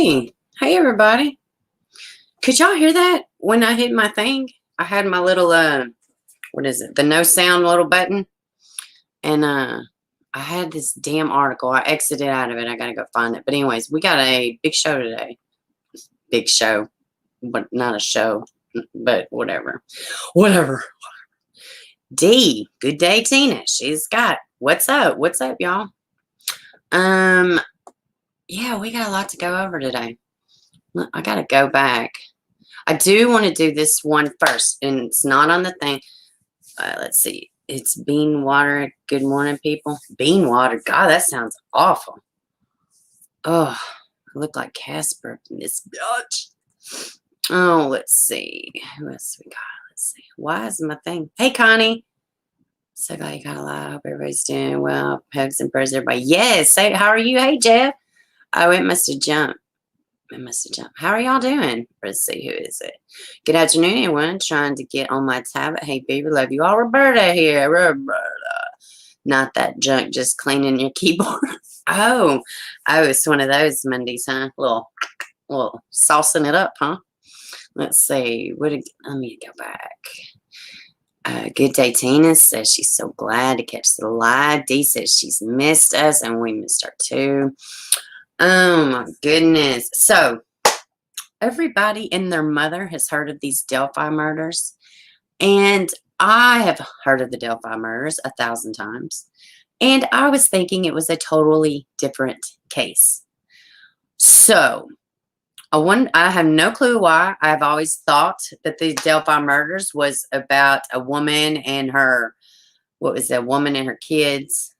Hey, hey everybody. Could y'all hear that when I hit my thing? I had my little what is it? The no sound little button. And I had this damn article. I exited out of it. I gotta go find it. But anyways, we got a big show today. Big show. But not a show. But whatever. Whatever. D. Good day, Tina. She's got what's up? What's up, y'all? Yeah, we got a lot to go over today. I gotta go back. I do want to do this one first, and it's not on the thing. Let's see. It's bean water. Good morning, people. Bean water. God, that sounds awful. Oh, I look like Casper in this bitch. Oh, let's see. Who else we got? Let's see. Why is my thing? Hey, Connie. So glad you got a lot. I hope everybody's doing well. Hugs and prayers, everybody. Yes. Hey, how are you? Hey, Jeff. Oh, it must have jumped. It must have jumped. How are y'all doing? Let's see. Who is it? Good afternoon, everyone. Trying to get on my tablet. Hey, baby. Love you all. Roberta here. Roberta. Not that junk. Just cleaning your keyboard. Oh, it's one of those Mondays, huh? Little saucing it up, huh? Let's see. Let me go back. Good day, Tina says she's so glad to catch the live. Dee says she's missed us, and we missed her too. Oh my goodness. So everybody and their mother has heard of these Delphi murders. And I have heard of the Delphi murders 1,000 times. And I was thinking it was a totally different case. So I have no clue why. I've always thought that the Delphi murders was about a woman and her, what was that, woman and her kids.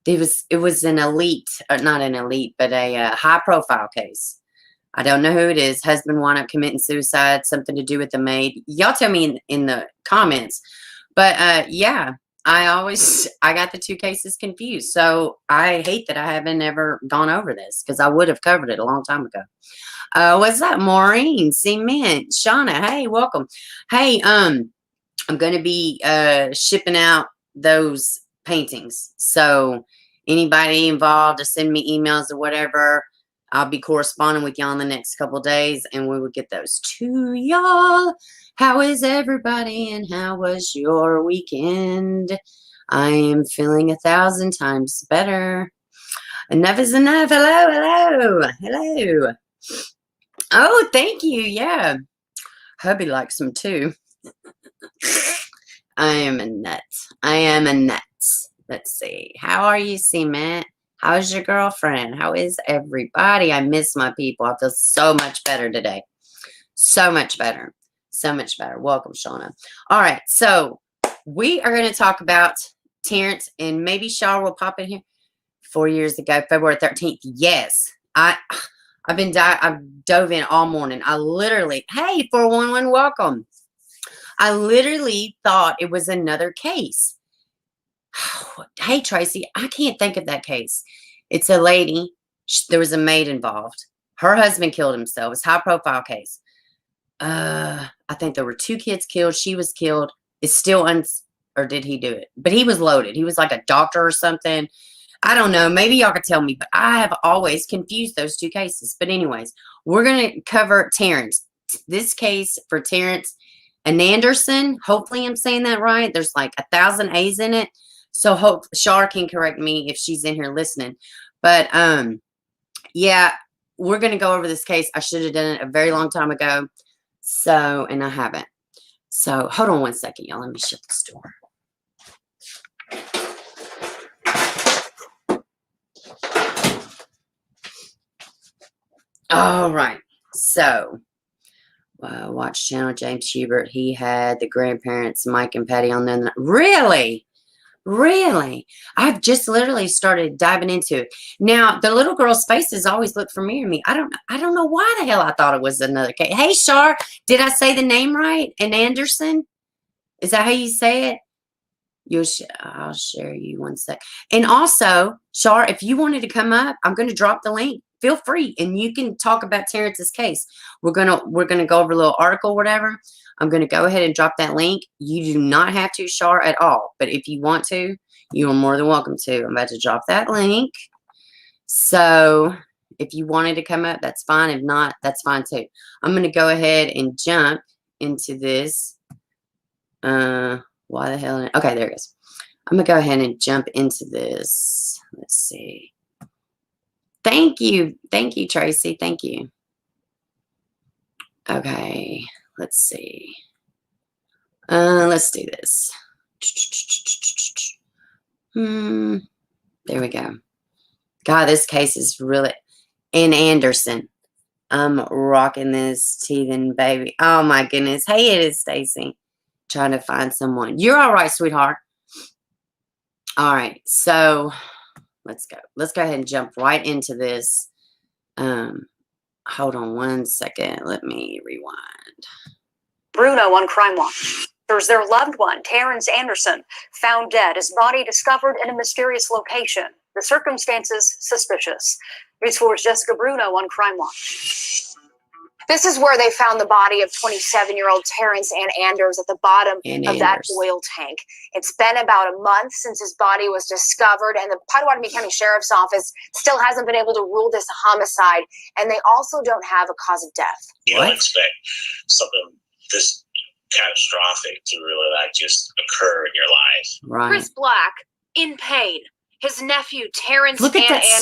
It was an elite, or not an elite, but a high profile case. I don't know who it is. Husband wound up committing suicide, something to do with the maid. Y'all tell me in the comments. But yeah, I got the two cases confused. So I hate that I haven't ever gone over this because I would have covered it a long time ago. What's that? Maureen, Cement, Shauna, hey, welcome. Hey, I'm going to be shipping out those paintings. So anybody involved to send me emails or whatever, I'll be corresponding with y'all in the next couple of days, and we will get those to y'all. How is everybody, and how was your weekend? I am feeling 1,000 times better. Enough is enough. Hello. Oh, thank you. Yeah. Hubby likes them too. I am a nut. Let's see. How are you, Cement? How's your girlfriend? How is everybody? I miss my people. I feel so much better today. So much better. Welcome, Shauna. All right. So we are going to talk about Terrance, and maybe Shaw will pop in here. 4 years ago, February 13th. Yes. I've dove in all morning. I literally, hey, 411, welcome. I literally thought it was another case. Hey, Tracy, I can't think of that case. It's a lady. There was a maid involved. Her husband killed himself. It's a high-profile case. I think there were 2 kids killed. She was killed. It's still or did he do it? But he was loaded. He was like a doctor or something. I don't know. Maybe y'all could tell me, but I have always confused those 2 cases. But anyways, we're going to cover Terrance. This case for Terrance Annanders. Hopefully I'm saying that right. There's like 1,000 A's in it. So hope Shar can correct me if she's in here listening. But yeah, we're going to go over this case. I should have done it a very long time ago. So, and I haven't. So hold on one second, y'all. Let me shut this door. All right. So watch channel James Hubert. He had the grandparents, Mike and Patty on them. Really? I've just literally started diving into it. Now, the little girl's faces always look familiar to me. I don't know why the hell I thought it was another case. Hey, Shar, did I say the name right? And Anderson? Is that how you say it? I'll share you one sec. And also, Shar, if you wanted to come up, I'm going to drop the link. Feel free, and you can talk about Terrance's case. We're gonna go over a little article, whatever. I'm gonna go ahead and drop that link. You do not have to, Shar, at all. But if you want to, you are more than welcome to. I'm about to drop that link. So If you wanted to come up, that's fine. If not, that's fine too. I'm going to go ahead and jump into this. Why the hell? Okay, there it is. I'm going to go ahead and jump into this. Let's see. Thank you. Thank you, Tracy. Thank you. Okay, let's see. Let's do this. There we go. God, this case is really... And Anderson. I'm rocking this teething baby. Oh, my goodness. Hey, it is Stacy. Trying to find someone. You're all right, sweetheart. All right, so let's go. Let's go ahead and jump right into this. Hold on one second. Let me rewind. Bruno on Crime Watch. There's their loved one, Terrance Annanders, found dead. His body discovered in a mysterious location. The circumstances suspicious. News 4's Jessica Bruno on Crime Watch. This is where they found the body of 27-year-old Terrance Annanders at the bottom of that oil tank. It's been about a month since his body was discovered, and the Potawatomi County Sheriff's Office still hasn't been able to rule this a homicide, and they also don't have a cause of death. You don't expect something this catastrophic to really just occur in your life. Right. Chris Black in pain. His nephew, Terrance Annanders,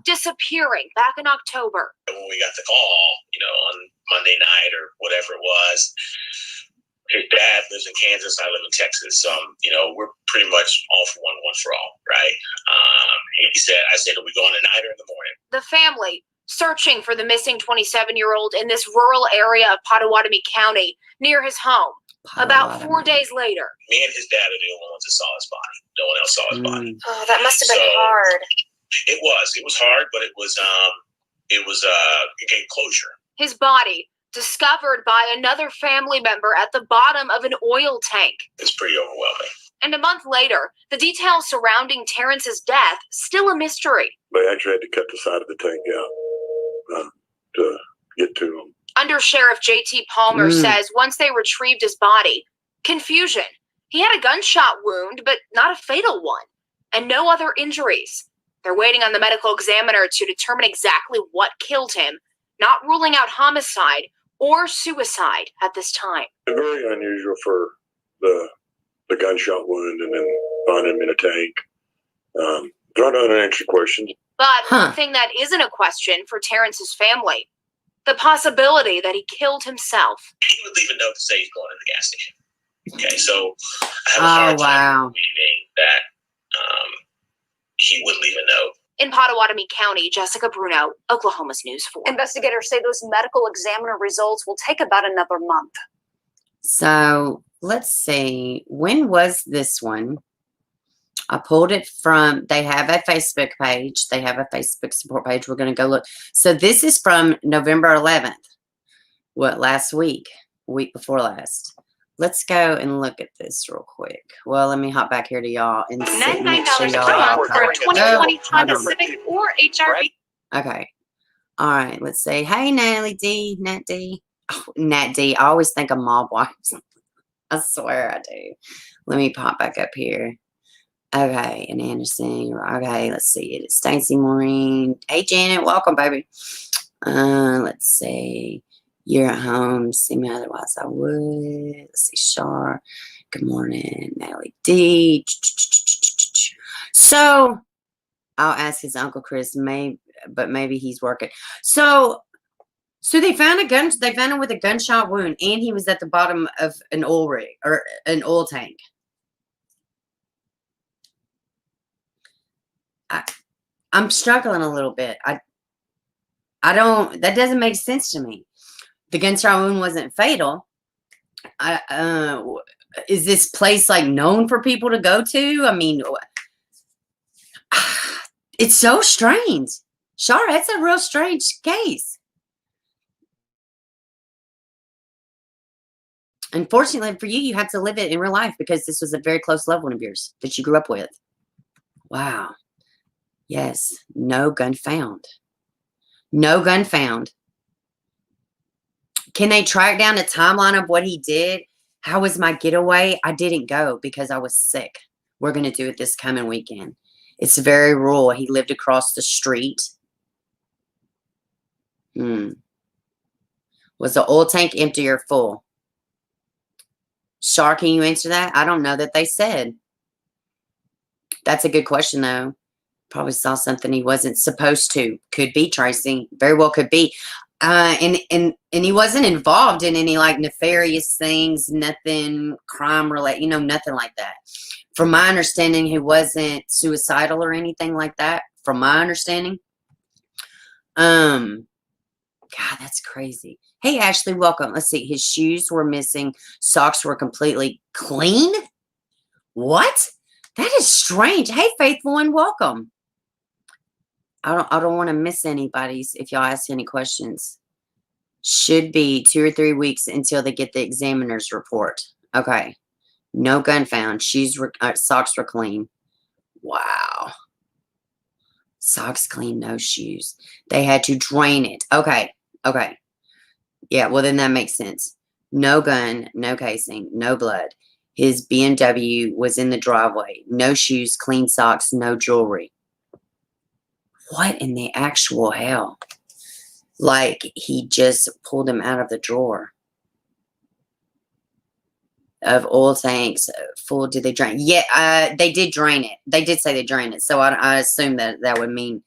disappearing back in October. When we got the call, on Monday night or whatever it was, his dad lives in Kansas, I live in Texas. So, we're pretty much all for one for all, right? I said, are we going tonight or in the morning? The family searching for the missing 27-year-old in this rural area of Potawatomi County near his home. About 4 days later. Me and his dad are the only ones that saw his body. No one else saw his body. Oh, that must have been hard. It was. It was hard, but it gave closure. His body discovered by another family member at the bottom of an oil tank. It's pretty overwhelming. And a month later, the details surrounding Terrance's death still a mystery. They actually had to cut the side of the tank out to get to him. Under Sheriff J.T. Palmer says once they retrieved his body, confusion. He had a gunshot wound, but not a fatal one, and no other injuries. They're waiting on the medical examiner to determine exactly what killed him, not ruling out homicide or suicide at this time. It's very unusual for the gunshot wound and then finding him in a tank. Trying to unanswer questions. But one thing that isn't a question for Terrance's family, the possibility that he killed himself. He would leave a note to say he's going to the gas station. Okay, so I have a hard time believing that he would leave a note. In Potawatomi County, Jessica Bruno, Oklahoma's News 4. Investigators say those medical examiner results will take about another month. So let's see. When was this one? I pulled it from, they have a Facebook page. They have a Facebook support page. We're going to go look. So this is from November 11th. Last week? Week before last. Let's go and look at this real quick. Well, let me hop back here to y'all and $99 per month for a 2020 Honda Civic or HRV. Okay. All right. Let's see. Hey, Natalie D. Nat D. Oh, Nat D. I always think of mob wives. I swear I do. Let me pop back up here. Okay, and Anderson. Okay, let's see. It is Stacey Maureen. Hey, Janet. Welcome, baby. Let's see. You're at home. See me otherwise I would. Let's see. Shar. Good morning. Natalie D. So, I'll ask his Uncle Chris, but maybe he's working. So they found a gun. They found him with a gunshot wound, and he was at the bottom of an oil rig or an oil tank. I'm struggling a little bit. I don't. That doesn't make sense to me. The gunshot wound wasn't fatal. Is this place like known for people to go to? I mean, it's so strange. Sure, it's a real strange case. Unfortunately for you, you have to live it in real life because this was a very close loved one of yours that you grew up with. Wow. Yes. No gun found. No gun found. Can they track down a timeline of what he did? How was my getaway? I didn't go because I was sick. We're going to do it this coming weekend. It's very rural. He lived across the street. Was the oil tank empty or full? Shar, can you answer that? I don't know that they said. That's a good question, though. Probably saw something he wasn't supposed to. Could be, Tracy. Very well could be. And he wasn't involved in any like nefarious things, nothing crime related, nothing like that. From my understanding, he wasn't suicidal or anything like that. From my understanding. God, that's crazy. Hey, Ashley, welcome. Let's see. His shoes were missing. Socks were completely clean. What? That is strange. Hey, faithful one, welcome. I don't want to miss anybody's if y'all ask any questions. Should be 2 or 3 weeks until they get the examiner's report. Okay. No gun found. Socks were clean. Wow. Socks clean, no shoes. They had to drain it. Okay. Okay. Yeah, well, then that makes sense. No gun, no casing, no blood. His BMW was in the driveway. No shoes, clean socks, no jewelry. What in the actual hell? Like, he just pulled him out of the drawer. Of oil tanks full. Did they drain? Yeah, they did drain it. They did say they drained it. So I assume that would mean.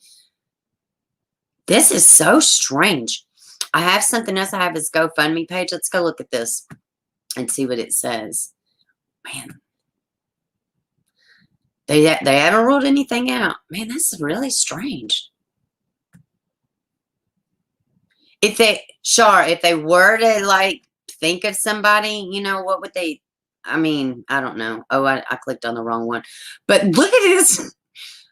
This is so strange. I have something else. I have his GoFundMe page. Let's go look at this and see what it says. Man. They haven't ruled anything out. Man, that's really strange. If they were to like think of somebody, what would they? I mean, I don't know. Oh, I clicked on the wrong one. But look at this.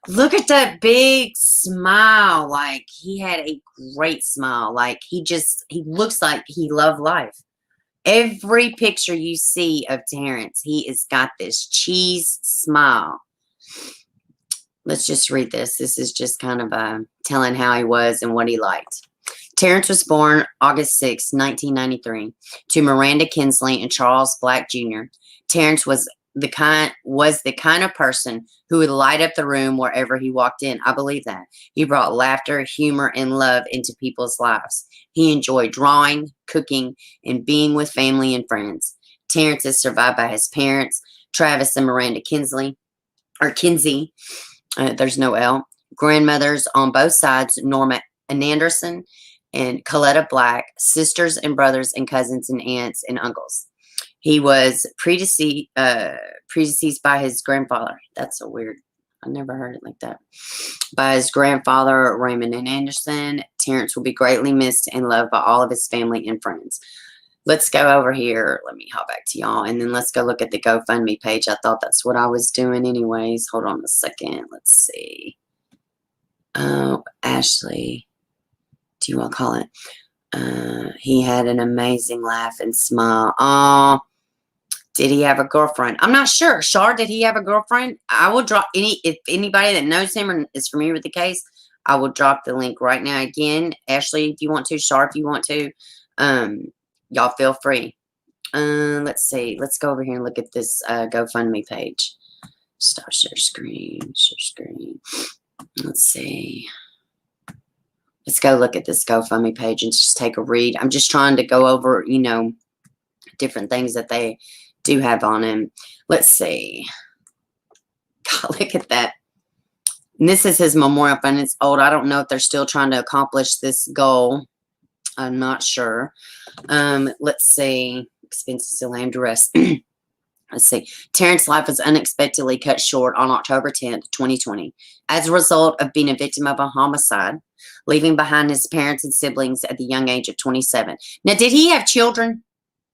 Look at that big smile. Like, he had a great smile. Like, he looks like he loved life. Every picture you see of Terrance, he has got this cheese smile. Let's just read this. This is just kind of telling how he was and what he liked. Terrance was born August 6, 1993, to Miranda Kinsley and Charles Black Jr. Terrance was the kind of person who would light up the room wherever he walked in. I believe that. He brought laughter, humor, and love into people's lives. He enjoyed drawing, cooking, and being with family and friends. Terrance is survived by his parents, Travis and Miranda Kinsey. There's no L. Grandmothers on both sides, Norma Annanderson and Coletta Black, sisters and brothers and cousins and aunts and uncles. He was predeceased by his grandfather. That's so weird. I never heard it like that. By his grandfather, Raymond Anderson. Terrance will be greatly missed and loved by all of his family and friends. Let's go over here. Let me hop back to y'all. And then let's go look at the GoFundMe page. I thought that's what I was doing anyways. Hold on a second. Let's see. Oh, Ashley. Do you want to call it? He had an amazing laugh and smile. Oh, did he have a girlfriend? I'm not sure. Shar, did he have a girlfriend? I will drop if anybody that knows him or is familiar with the case, I will drop the link right now. Again, Ashley, if you want to, Shar, if you want to, y'all feel free. Let's see. Let's go over here and look at this GoFundMe page. Stop share screen. Share screen. Let's see. Let's go look at this GoFundMe page and just take a read. I'm just trying to go over, different things that they do have on him. Let's see. God, look at that. And this is his memorial fund. It's old. I don't know if they're still trying to accomplish this goal. I'm not sure. Let's see. Expenses still aimed to rest. Let's see. Terrance's life was unexpectedly cut short on October 10th, 2020, as a result of being a victim of a homicide, leaving behind his parents and siblings at the young age of 27. Now, did he have children?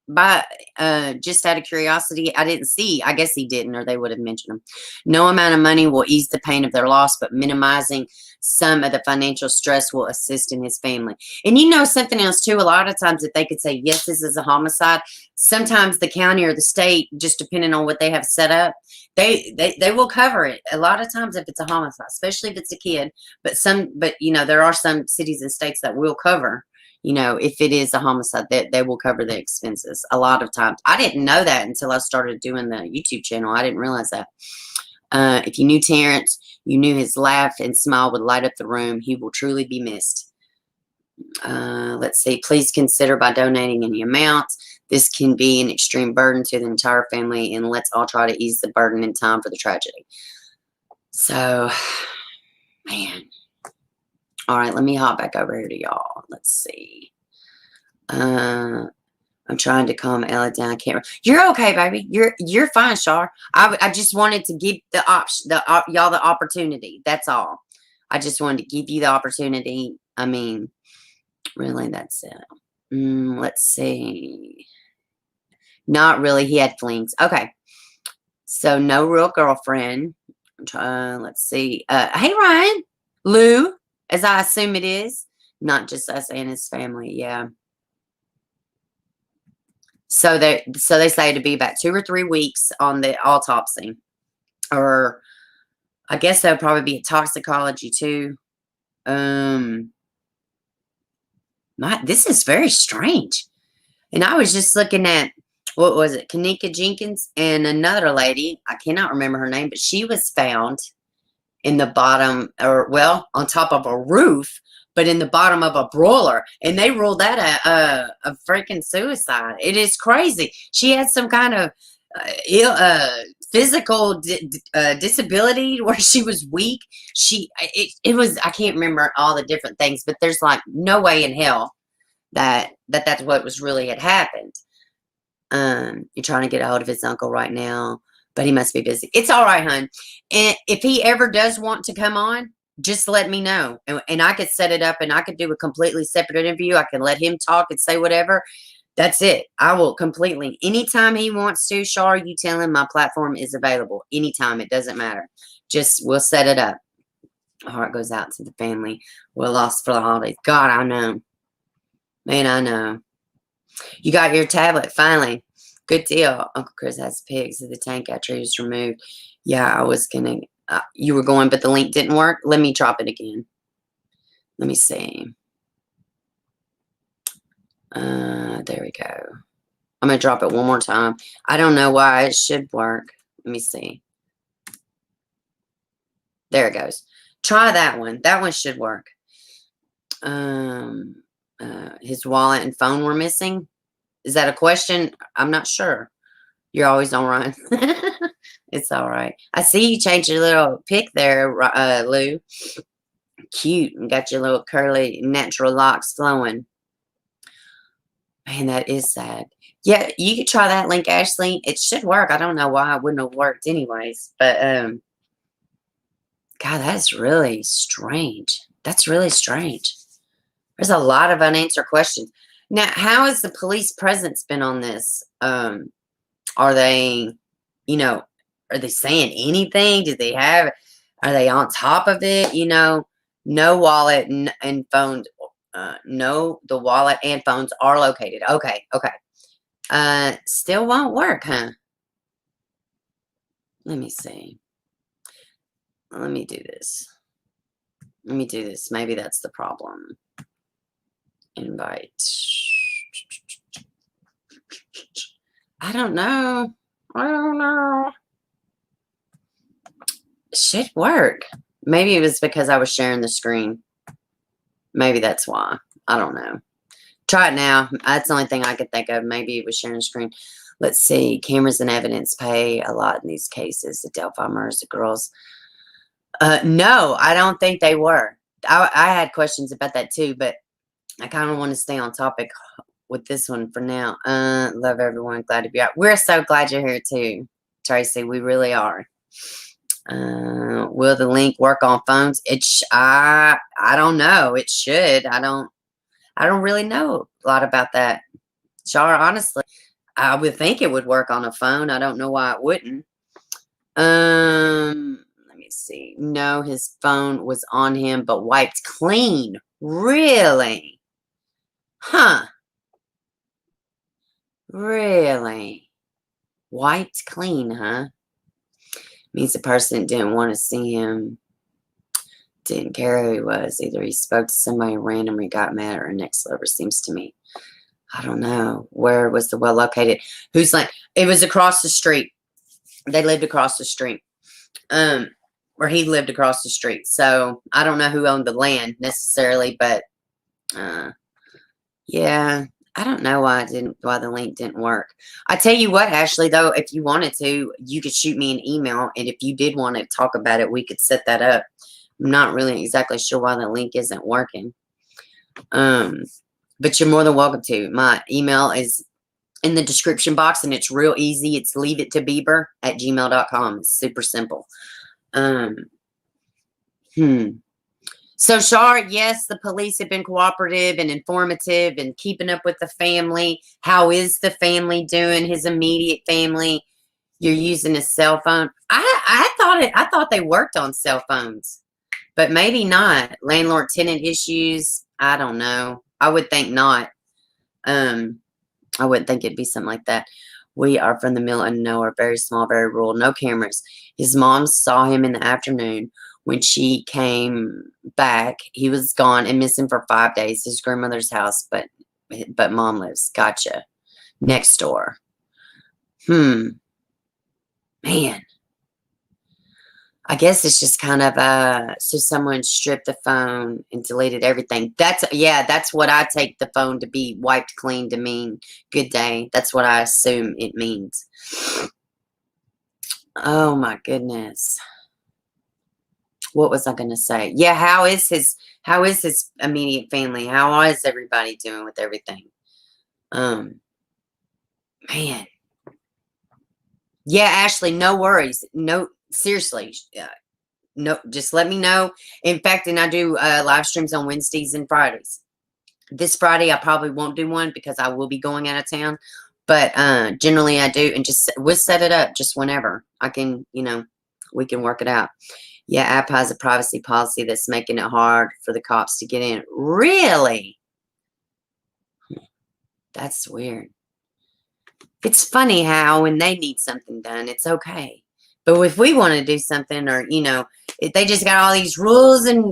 Just out of curiosity, I didn't see. I guess he didn't, or they would have mentioned him. No amount of money will ease the pain of their loss, but minimizing some of the financial stress will assist in his family. And something else too, a lot of times if they could say, yes, this is a homicide, sometimes the county or the state, just depending on what they have set up, they will cover it. A lot of times if it's a homicide, especially if it's a kid, but there are some cities and states that will cover, if it is a homicide, that they will cover the expenses a lot of times. I didn't know that until I started doing the YouTube channel. I didn't realize that. If you knew Terrance, you knew his laugh and smile would light up the room. He will truly be missed. Let's see. Please consider by donating any amount. This can be an extreme burden to the entire family, and let's all try to ease the burden in time for the tragedy. So, man. All right, let me hop back over here to y'all. Let's see. I'm trying to calm Ella down. I can't. You're okay, baby. You're fine, Char. I just wanted to give the y'all the opportunity. That's all. I just wanted to give you the opportunity. I mean, really, that's it. Let's see. Not really. He had flings. Okay. So no real girlfriend. Let's see. Hey, Ryan. Lou, as I assume it is. Not just us and his family. Yeah. So they say to be about 2 or 3 weeks on the autopsy. Or I guess there'll probably be a toxicology too. This is very strange. And I was just looking at, what was it, Kanika Jenkins and another lady, I cannot remember her name, but she was found in the bottom, or well, on top of a roof, but in the bottom of a broiler, and they ruled that a freaking suicide. It is crazy. She had some kind of physical disability where she was weak. It was, I can't remember all the different things, but there's like no way in hell that's what was really had happened. You're trying to get a hold of his uncle right now, but he must be busy. It's all right, hon. And if he ever does want to come on, just let me know. And I could set it up, and I could do a completely separate interview. I can let him talk and say whatever. That's it. I will completely. Anytime he wants to, Char, you tell him my platform is available. Anytime. It doesn't matter. Just, we'll set it up. Heart goes out to the family. We're lost for the holidays. God, I know. Man, I know. You got your tablet, finally. Good deal. Uncle Chris has pigs in the tank after he was removed. Yeah, I was going to. You were going, but the link didn't work. Let me drop it again. Let me see. There we go. I'm going to drop it one more time. I don't know why it should work. Let me see. There it goes. Try that one. That one should work. His wallet and phone were missing. Is that a question? I'm not sure. You're always on run. It's all right. I see you changed your little pic there, Lou. Cute. And got your little curly natural locks flowing. Man, that is sad. Yeah, you could try that link, Ashley. It should work. I don't know why it wouldn't have worked anyways. But, God, that's really strange. That's really strange. There's a lot of unanswered questions. Now, how has the police presence been on this? Are they, are they saying anything? Are they on top of it? No wallet and phones. No, the wallet and phones are located. Okay. Still won't work, huh? Let me see. Let me do this. Maybe that's the problem. Invite. I don't know. It should work. Maybe it was because I was sharing the screen. Maybe that's why. I don't know. Try it now. That's the only thing I could think of. Maybe it was sharing the screen. Let's see. Cameras and evidence pay a lot in these cases. The Delphi Murders, the girls. No, I don't think they were. I had questions about that too, but I kind of want to stay on topic with this one for now. Love everyone. Glad to be out. We're so glad you're here too, Tracy. We really are. Will the link work on phones? I don't know. It should. I don't really know a lot about that. Char, honestly, I would think it would work on a phone. I don't know why it wouldn't. Let me see. No, his phone was on him, but wiped clean. Really? Huh. Really? Wiped clean, huh? Means the person didn't want to see him. Didn't care who he was. Either he spoke to somebody randomly, got mad, or next level, seems to me. I don't know. Where was the well located? Who's like, it was across the street. They lived across the street. Or he lived across the street. So I don't know who owned the land necessarily, but Yeah, I don't know why why the link didn't work. I tell you what, Ashley, though, if you wanted to, you could shoot me an email, and if you did want to talk about it, we could set that up. I'm not really exactly sure why the link isn't working. But you're more than welcome to. My email is in the description box, and it's real easy. It's leaveittobeber@gmail.com. It's super simple. So, Shar, yes, the police have been cooperative and informative and keeping up with the family. How is the family doing? His immediate family. You're using his cell phone. I thought they worked on cell phones, but maybe not. Landlord-tenant issues. I don't know. I would think not. I wouldn't think it'd be something like that. We are from the middle of nowhere, very small, very rural, no cameras. His mom saw him in the afternoon. When she came back, he was gone and missing for 5 days. His grandmother's house, but mom lives. Gotcha. Next door. Man. I guess it's just kind of so someone stripped the phone and deleted everything. That's what I take the phone to be, wiped clean to mean good day. That's what I assume it means. Oh my goodness. What was I going to say? Yeah, how is his immediate family? How is everybody doing with everything? Man. Yeah, Ashley, no worries. No, seriously. No, just let me know. In fact, and I do live streams on Wednesdays and Fridays. This Friday, I probably won't do one because I will be going out of town. But generally, I do. And just we'll set it up just whenever. I can, we can work it out. Yeah, app has a privacy policy that's making it hard for the cops to get in. Really? That's weird. It's funny how when they need something done, it's okay. But if we want to do something or, if they just got all these rules and,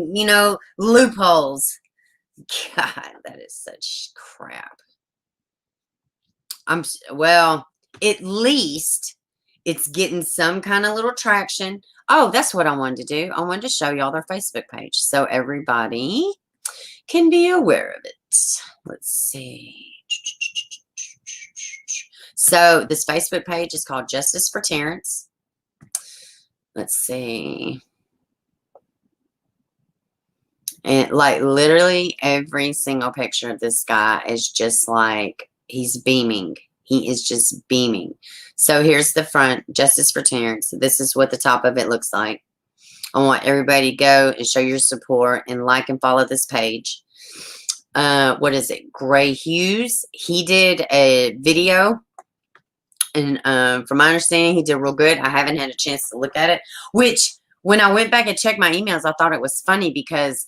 loopholes. God, that is such crap. Well, at least it's getting some kind of little traction. Oh, that's what I wanted to do. I wanted to show y'all their Facebook page so everybody can be aware of it. Let's see. So this Facebook page is called Justice for Terrance. Let's see. And like literally every single picture of this guy is just like he's beaming. He is just beaming. So here's the front, Justice for Terrance. This is what the top of it looks like. I want everybody to go and show your support and like and follow this page. What is it? Gray Hughes. He did a video. And from my understanding, he did real good. I haven't had a chance to look at it. Which, when I went back and checked my emails, I thought it was funny because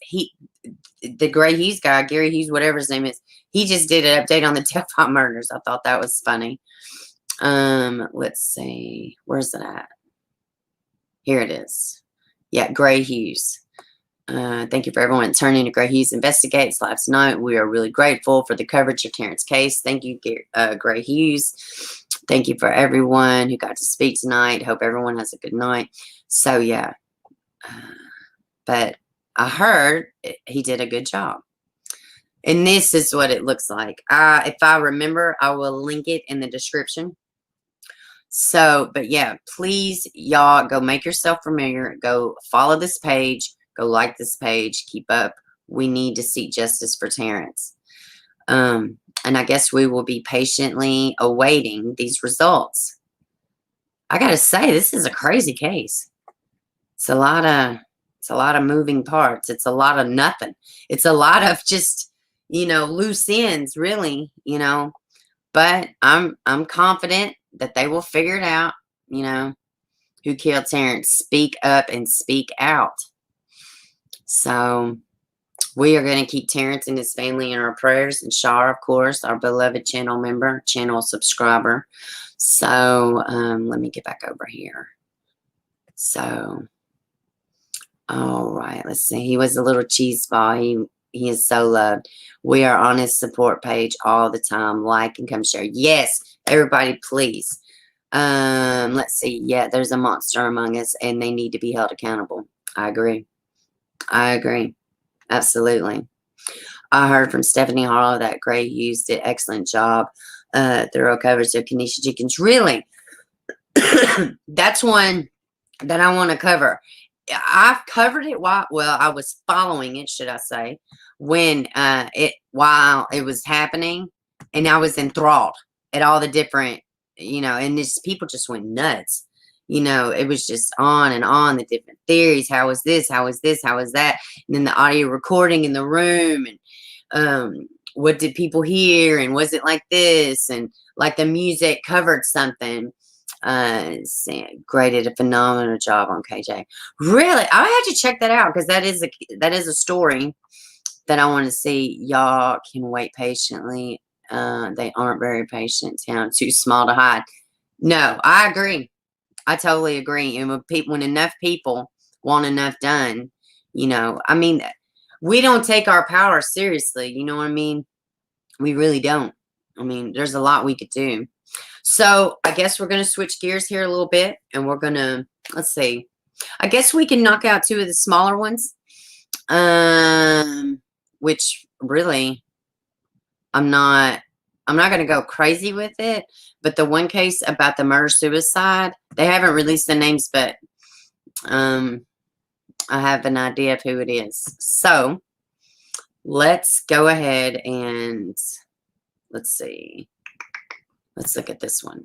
the Gray Hughes guy, Gary Hughes, whatever his name is, he just did an update on the Delphi Murders. I thought that was funny. Let's see. Where's it at? Here it is. Yeah, Gray Hughes. Thank you for everyone turning to Gray Hughes Investigates live tonight. We are really grateful for the coverage of Terrance's case. Thank you, Gray Hughes. Thank you for everyone who got to speak tonight. Hope everyone has a good night. So, yeah. But I heard he did a good job. And this is what it looks like. If I remember, I will link it in the description. So, but yeah, please, y'all, go make yourself familiar. Go follow this page. Go like this page. Keep up. We need to seek justice for Terrance. And I guess we will be patiently awaiting these results. I got to say, this is a crazy case. It's a lot of moving parts. It's a lot of nothing. It's a lot of just, loose ends, really, But I'm confident that they will figure it out, who killed Terrance. Speak up and speak out. So we are going to keep Terrance and his family in our prayers. And Shar, of course, our beloved channel member, channel subscriber. So let me get back over here. So, all right, let's see. He was a little cheese ball. He is so loved. We are on his support page all the time. Like and come share. Yes, everybody, please. Let's see. Yeah, there's a monster among us, and they need to be held accountable. I agree. Absolutely. I heard from Stephanie Harlow that Gray used an excellent job. Thorough coverage of Kenesha Jenkins. Really? That's one that I want to cover. I've covered it while, well, I was following it, should I say, when while it was happening, and I was enthralled at all the different, and this people just went nuts. It was just on the different theories. How is this? How is this? How is that? And then the audio recording in the room, and what did people hear, and was it like this? And like the music covered something. Gray did a phenomenal job on KJ. Really, I had to check that out because that is a story that I want to see. Y'all can wait patiently. They aren't very patient. Town too small to hide. No, I agree. I totally agree. And when enough people want enough done, I mean, we don't take our power seriously. You know what I mean? We really don't. I mean, there's a lot we could do. So I guess we're going to switch gears here a little bit, and we're going to, let's see. I guess we can knock out two of the smaller ones, which really, I'm not going to go crazy with it. But the one case about the murder-suicide, they haven't released the names, but I have an idea of who it is. So let's go ahead and let's see. Let's look at this one.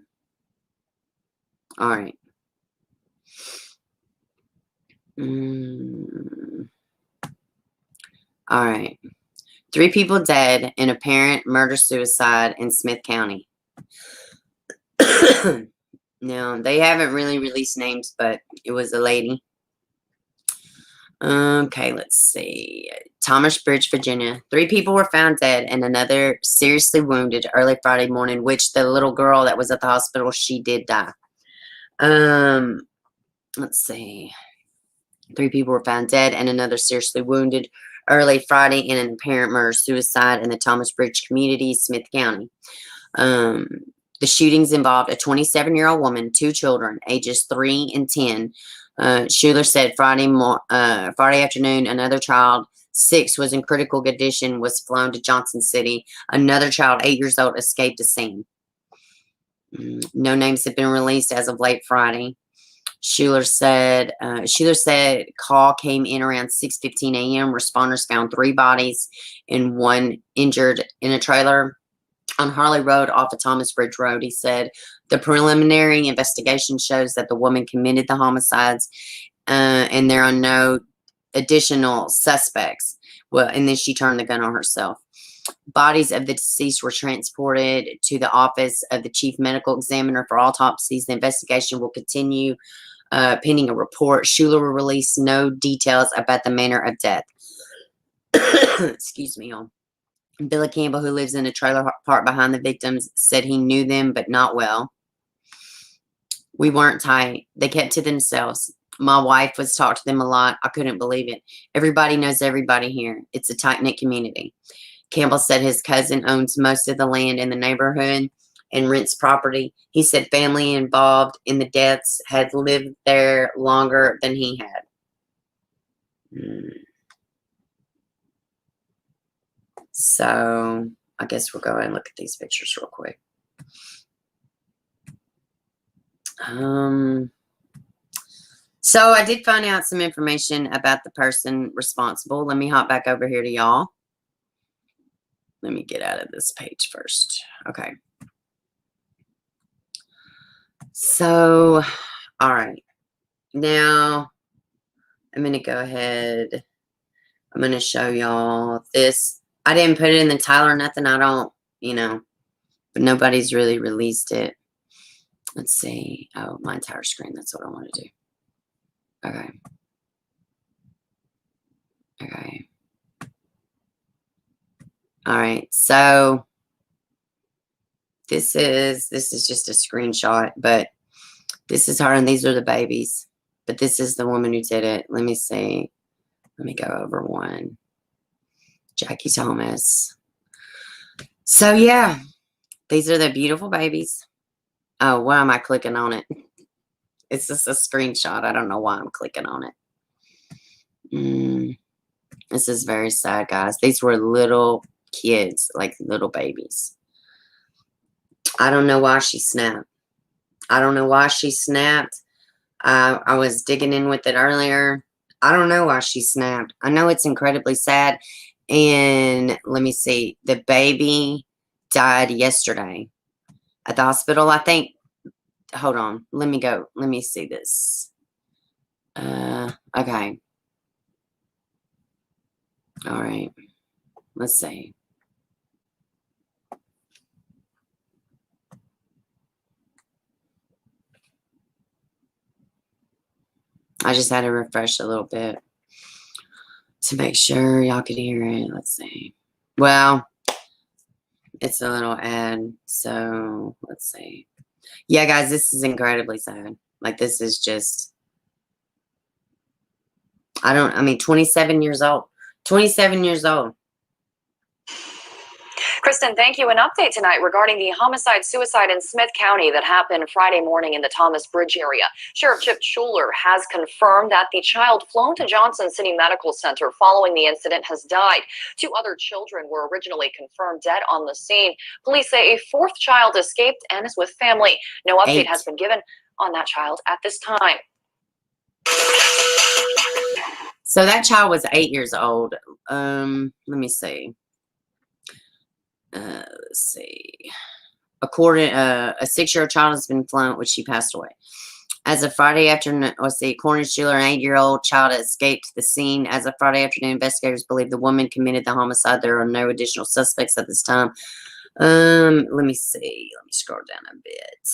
All right. All right. 3 people dead in apparent murder-suicide in Smith County. Now, they haven't really released names, but it was a lady. Okay, let's see. Thomas Bridge, Virginia. 3 people were found dead and another seriously wounded early Friday morning, which the little girl that was at the hospital, she did die. Let's see. 3 people were found dead and another seriously wounded early Friday in an apparent murder-suicide in the Thomas Bridge community, Smith County. The shootings involved a 27-year-old woman, 2 children, ages 3 and 10. Schuler said Friday afternoon, another child, 6, was in critical condition, was flown to Johnson City. Another child, 8 years old, escaped the scene. No names have been released as of late Friday. Schuler said call came in around 6:15 a.m. Responders found 3 bodies and 1 injured in a trailer on Harley Road off of Thomas Bridge Road. He said the preliminary investigation shows that the woman committed the homicides, and there are no additional suspects. Well, and then she turned the gun on herself. Bodies of the deceased were transported to the office of the chief medical examiner for autopsies. The investigation will continue pending a report. Schuler will release no details about the manner of death. Excuse me, y'all. Billy Campbell, who lives in a trailer park behind the victims, said he knew them, but not well. We weren't tight. They kept to themselves. My wife was talked to them a lot. I couldn't believe it. Everybody knows everybody here. It's a tight-knit community. Campbell said his cousin owns most of the land in the neighborhood and rents property. He said family involved in the deaths had lived there longer than he had. So I guess we'll go ahead and look at these pictures real quick. So I did find out some information about the person responsible. Let me hop back over here to y'all. Let me get out of this page first. Okay. So, all right. Now, I'm going to go ahead. I'm going to show y'all this. I didn't put it in the title or nothing. I don't, but nobody's really released it. Let's see. Oh, my entire screen. That's what I want to do. Okay. Okay. All right. So this is just a screenshot, but this is her and these are the babies. But this is the woman who did it. Let me see. Let me go over one. Jackie Thomas. So yeah, these are the beautiful babies. Oh, why am I clicking on it? It's just a screenshot. I don't know why I'm clicking on it. Let's This is very sad, guys. These were little kids, like little babies. I don't know why she snapped. I don't know why she snapped. I was digging in with it earlier. I don't know why she snapped. I know it's incredibly sad. And let me see. The baby died yesterday at the hospital, I think. Hold on. Let me go. Let me see this. Okay. All right. Let's see. I just had to refresh a little bit to make sure y'all could hear it. Let's see. Well, it's a little ad, so let's see. Yeah, guys, this is incredibly sad. Like, this is just, I mean, 27 years old. 27 years old. Kristen, thank you. An update tonight regarding the homicide-suicide in Smith County that happened Friday morning in the Thomas Bridge area. Sheriff Chip Schuler has confirmed that the child flown to Johnson City Medical Center following the incident has died. 2 other children were originally confirmed dead on the scene. Police say a 4th child escaped and is with family. No update has been given on that child at this time. So that child was 8 years old. Let me see. Let's see. According, a 6-year-old child has been flown, which she passed away. As of Friday afternoon, let's see, according to Schuler, an 8-year-old child escaped the scene. As of Friday afternoon, investigators believe the woman committed the homicide. There are no additional suspects at this time. Let me see. Let me scroll down a bit.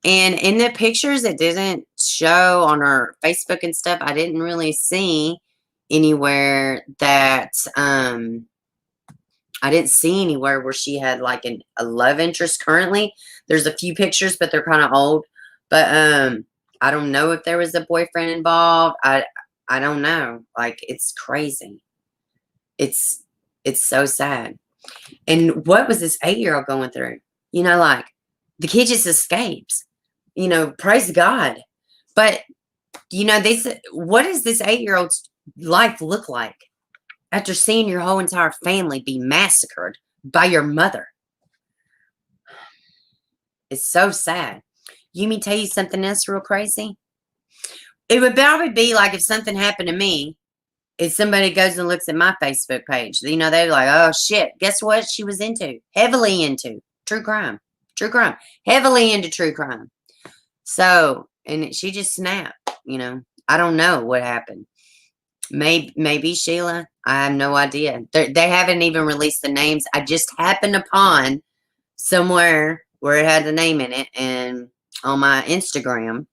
And in the pictures, it didn't show on her Facebook and stuff. I didn't really see anywhere that I didn't see anywhere where she had like a love interest currently. There's a few pictures, but they're kind of old. But I don't know if there was a boyfriend involved. I don't know. Like, it's crazy. It's so sad. And what was this 8-year-old going through? You know, like, the kid just escapes. You know, praise God. But you know, what does this 8-year-old's life look like after seeing your whole entire family be massacred by your mother? It's so sad. You mean tell you something else real crazy? It would probably be like if something happened to me, if somebody goes and looks at my Facebook page, you know, they're like, oh shit, guess what she was into? Heavily into true crime. True crime. Heavily into true crime. So, and she just snapped, you know. I don't know what happened. Maybe Sheila. I have no idea. They haven't even released the names. I just happened upon somewhere where it had the name in it and on my Instagram.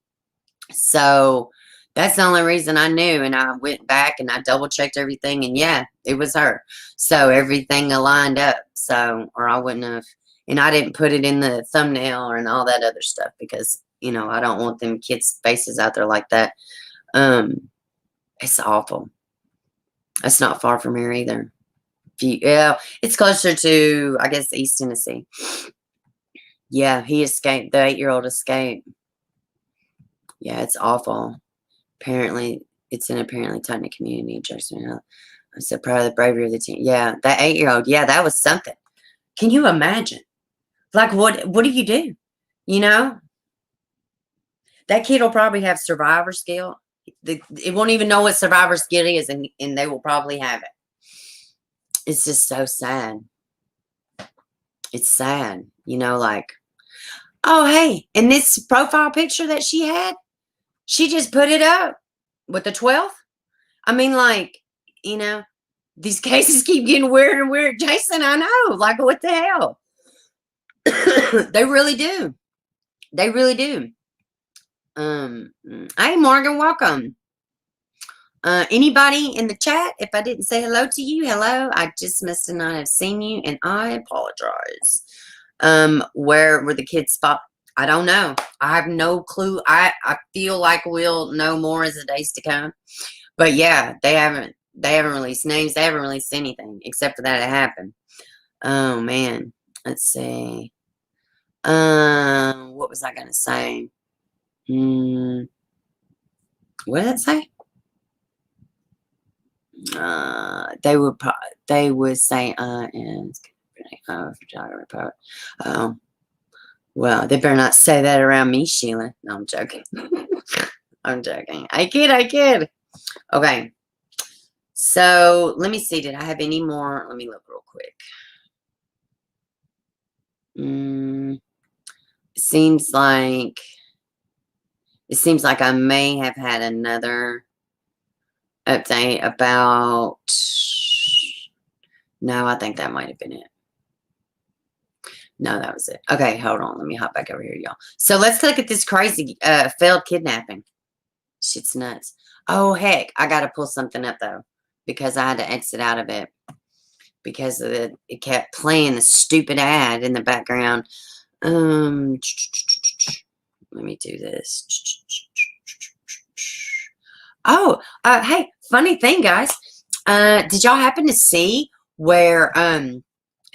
So that's the only reason I knew. And I went back and I double checked everything. And yeah, it was her. So everything aligned up. So, or I wouldn't have. And I didn't put it in the thumbnail and all that other stuff because, you know, I don't want them kids' faces out there like that. It's awful. It's not far from here either. Yeah, it's closer to, I guess, East Tennessee. Yeah, he escaped. The 8-year-old escaped. Yeah, it's awful. Apparently, it's an apparently tight-knit community in Jacksonville. I'm so proud of the bravery of the team. Yeah, that 8-year-old. Yeah, that was something. Can you imagine? Like, what do you do? You know? That kid will probably have survivor's guilt. It won't even know what survivor's guilt is, and they will probably have it. It's just so sad. It's sad. You know, like, oh, hey, and this profile picture that she had, she just put it up with the 12th. I mean, like, you know, these cases keep getting weirder and weirder. Jason, I know. Like, what the hell? They really do. They really do. Hey, Morgan, welcome. Anybody in the chat? If I didn't say hello to you, hello. I just must not have seen you, and I apologize. Where were the kids spot? I don't know. I have no clue. I feel like we'll know more as the days to come. But yeah, they haven't released names. They haven't released anything except for that it happened. Oh man. Let's see. What was I gonna say? What did it say? they would say and photographer. Well, they better not say that around me, Sheila. No, I'm joking. I'm joking. I kid. Okay. So let me see. Did I have any more? Let me look real quick. It seems like I may have had another update about. No, I think that might have been it. No, that was it. Okay, hold on. Let me hop back over here, y'all. So let's look at this crazy failed kidnapping. Shit's nuts. Oh, heck. I got to pull something up, though, because I had to exit out of it because of it kept playing the stupid ad in the background. Let me do this. Oh, hey, funny thing, guys. Did y'all happen to see where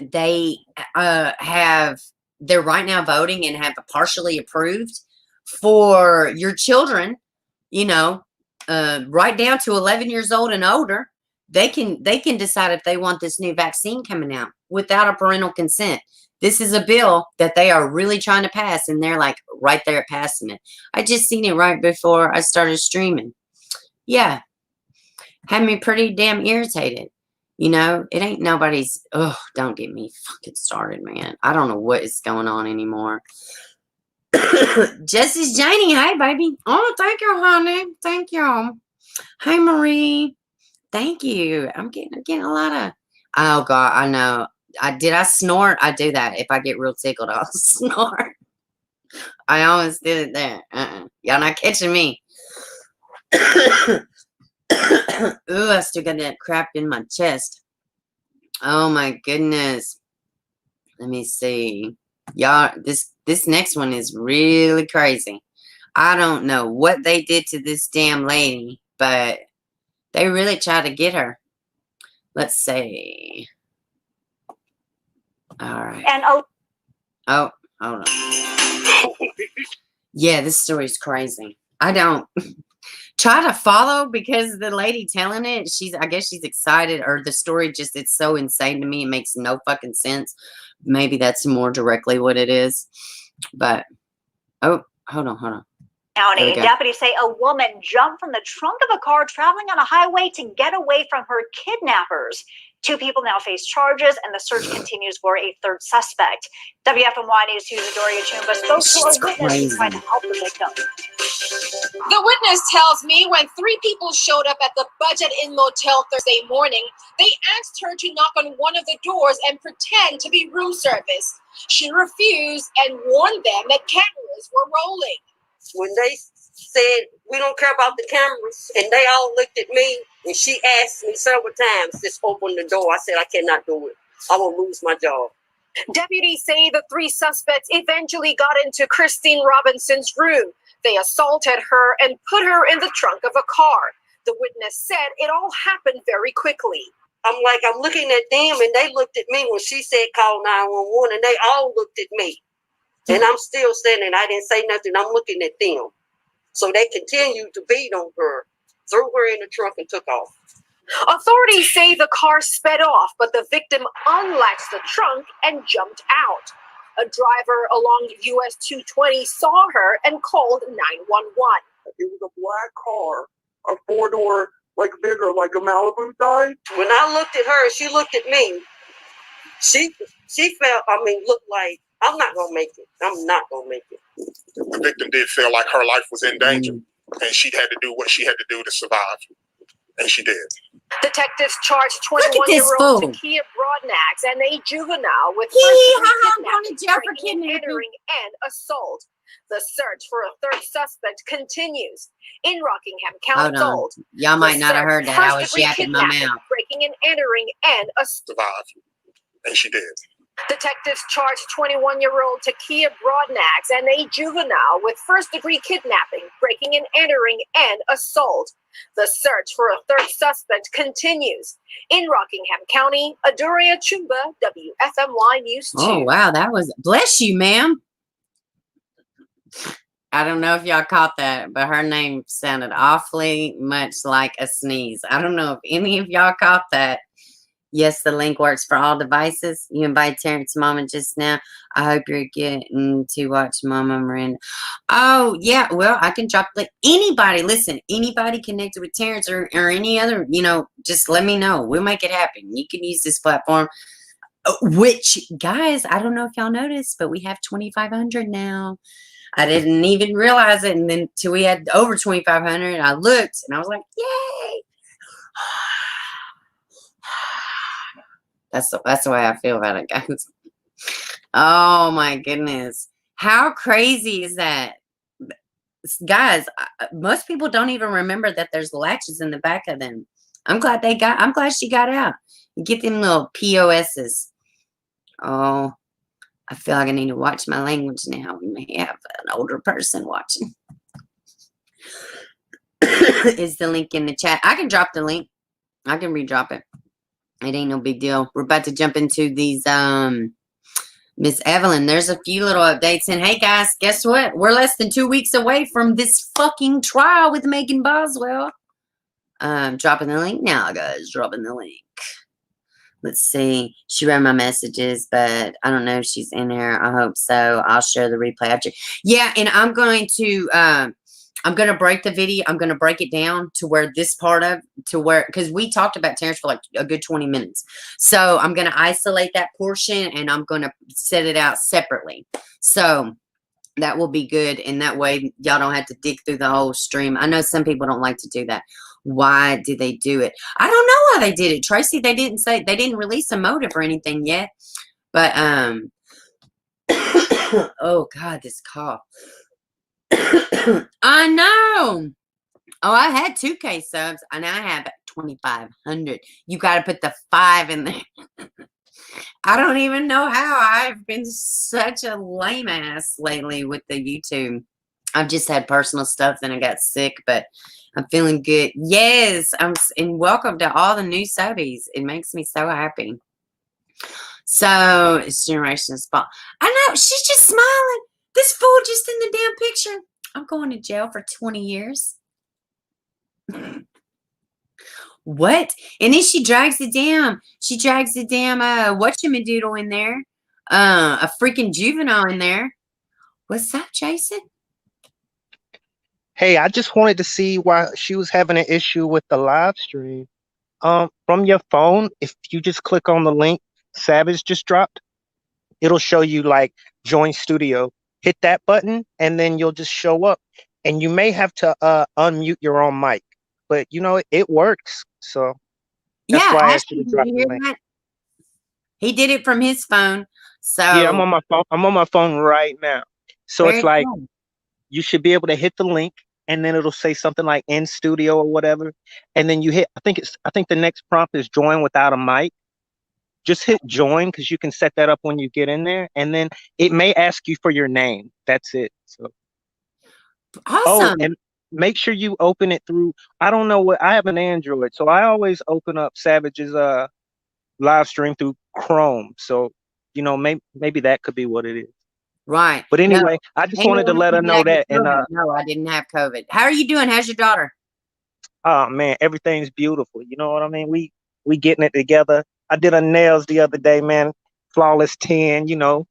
they they're right now voting and have partially approved for your children, you know, right down to 11 years old and older. They can decide if they want this new vaccine coming out without a parental consent. This is a bill that they are really trying to pass, and they're like right there passing it. I just seen it right before I started streaming. Yeah, had me pretty damn irritated. You know, it ain't nobody's. Oh, don't get me fucking started, man. I don't know what is going on anymore. Justice Janie, hey, baby. Oh, thank you, honey. Thank you. Hey, Marie. Thank you. I'm getting a lot of. Oh God, I know. Did I snort? I do that. If I get real tickled, I'll snort. I always did it there. Y'all not catching me. Ooh, I still got that crap in my chest. Oh my goodness. Let me see. Y'all, this next one is really crazy. I don't know what they did to this damn lady, but they really tried to get her. Let's see. All right. And oh, hold on. Yeah, this story's crazy. I don't try to follow because the lady telling it, I guess she's excited, or the story just, it's so insane to me. It makes no fucking sense. Maybe that's more directly what it is. But, oh, hold on. County deputies say a woman jumped from the trunk of a car traveling on a highway to get away from her kidnappers. 2 people now face charges, and the search continues for a 3rd suspect. WFMY News 2's Doria Chumba spoke to a witness who tried to help the victim. The witness tells me when 3 people showed up at the Budget Inn Motel Thursday morning, they asked her to knock on one of the doors and pretend to be room service. She refused and warned them that cameras were rolling. When they said, we don't care about the cameras, and they all looked at me, and she asked me several times, just open the door. I said, I cannot do it. I will lose my job. Deputies say the 3 suspects eventually got into Christine Robinson's room. They assaulted her and put her in the trunk of a car. The witness said it all happened very quickly. I'm looking at them, and they looked at me when she said call 911, and they all looked at me. And I'm still standing. I didn't say nothing. I'm looking at them. So they continued to beat on her, threw her in the trunk, and took off. Authorities say the car sped off, but the victim unlatched the trunk and jumped out. A driver along US 220 saw her and called 911. It was a black car, a 4-door, like bigger, like a Malibu type. When I looked at her, she looked at me. She felt, looked like, I'm not going to make it. I'm not going to make it. The victim did feel like her life was in danger, and she had to do what she had to do to survive. And she did. Detectives charged 21-year-old Takia Broadnax and a juvenile with kidnapping, entering, and assault. The search for a 3rd suspect continues. In Rockingham County, Hold on. Y'all might not have heard that. I was yapping my mouth. Breaking and entering, and survive. And she did. Detectives charged 21-year-old Takia Broadnax and a juvenile with 1st-degree kidnapping, breaking and entering, and assault. The search for a 3rd suspect continues. In Rockingham County, Adoria Chumba, WFMY News 2. Oh, wow. That was... Bless you, ma'am. I don't know if y'all caught that, but her name sounded awfully much like a sneeze. I don't know if any of y'all caught that. Yes, the link works for all devices. You invite Terrance Mama just now. I hope you're getting to watch Mama Miranda. Oh, yeah. Well, I can drop the anybody. Listen, anybody connected with Terrance or any other, just let me know. We'll make it happen. You can use this platform. Which, guys, I don't know if y'all noticed, but we have 2,500 now. I didn't even realize it. And then till we had over 2,500, I looked and I was like, yay. That's the way I feel about it, guys. Oh my goodness. How crazy is that? Guys, most people don't even remember that there's latches in the back of them. I'm glad she got out. You get them little POSs. Oh, I feel like I need to watch my language now. We may have an older person watching. Is the link in the chat? I can drop the link. I can redrop it. It ain't no big deal. We're about to jump into these, Miss Evelyn. There's a few little updates. And hey, guys, guess what? We're less than 2 weeks away from this fucking trial with Megan Boswell. Dropping the link now, guys. Dropping the link. Let's see. She read my messages, but I don't know if she's in there. I hope so. I'll share the replay after. Yeah, and I'm going to break the video. I'm going to break it down to where this part of, because we talked about Terrance for like a good 20 minutes. So I'm going to isolate that portion and I'm going to set it out separately. So that will be good. And that way y'all don't have to dig through the whole stream. I know some people don't like to do that. Why did they do it? I don't know why they did it. Tracy, they didn't release a motive or anything yet. But, oh God, this cough. I know. Oh, I had 2K subs and I have 2,500. You got to put the 5 in there. I don't even know how. I've been such a lame ass lately with the YouTube. I've just had personal stuff, then I got sick, but I'm feeling good. Yes, and welcome to all the new subbies. It makes me so happy. So it's Generation Spot. I know, she's just smiling. This fool just in the damn picture. I'm going to jail for 20 years. What? And then she drags the damn whatchamadoodle in there. A freaking juvenile in there. What's up, Jason? Hey, I just wanted to see why she was having an issue with the live stream. From your phone, if you just click on the link Savage just dropped, it'll show you like join studio. Hit that button and then you'll just show up. And you may have to unmute your own mic, but it works. So that's why I asked you to drop the link. He did it from his phone. So yeah, I'm on my phone. I'm on my phone right now. So it's like you should be able to hit the link and then it'll say something like in studio or whatever. And then you hit, I think the next prompt is join without a mic. Just hit join because you can set that up when you get in there. And then it may ask you for your name. That's it. So awesome. Oh, and make sure you open it through, I don't know I have an Android. So I always open up Savage's live stream through Chrome. So, maybe that could be what it is. Right. But anyway, I just wanted to let her know that. And no, I didn't have COVID. How are you doing? How's your daughter? Oh man, everything's beautiful. You know what I mean? We getting it together. I did her nails the other day, man. Flawless 10, YouTube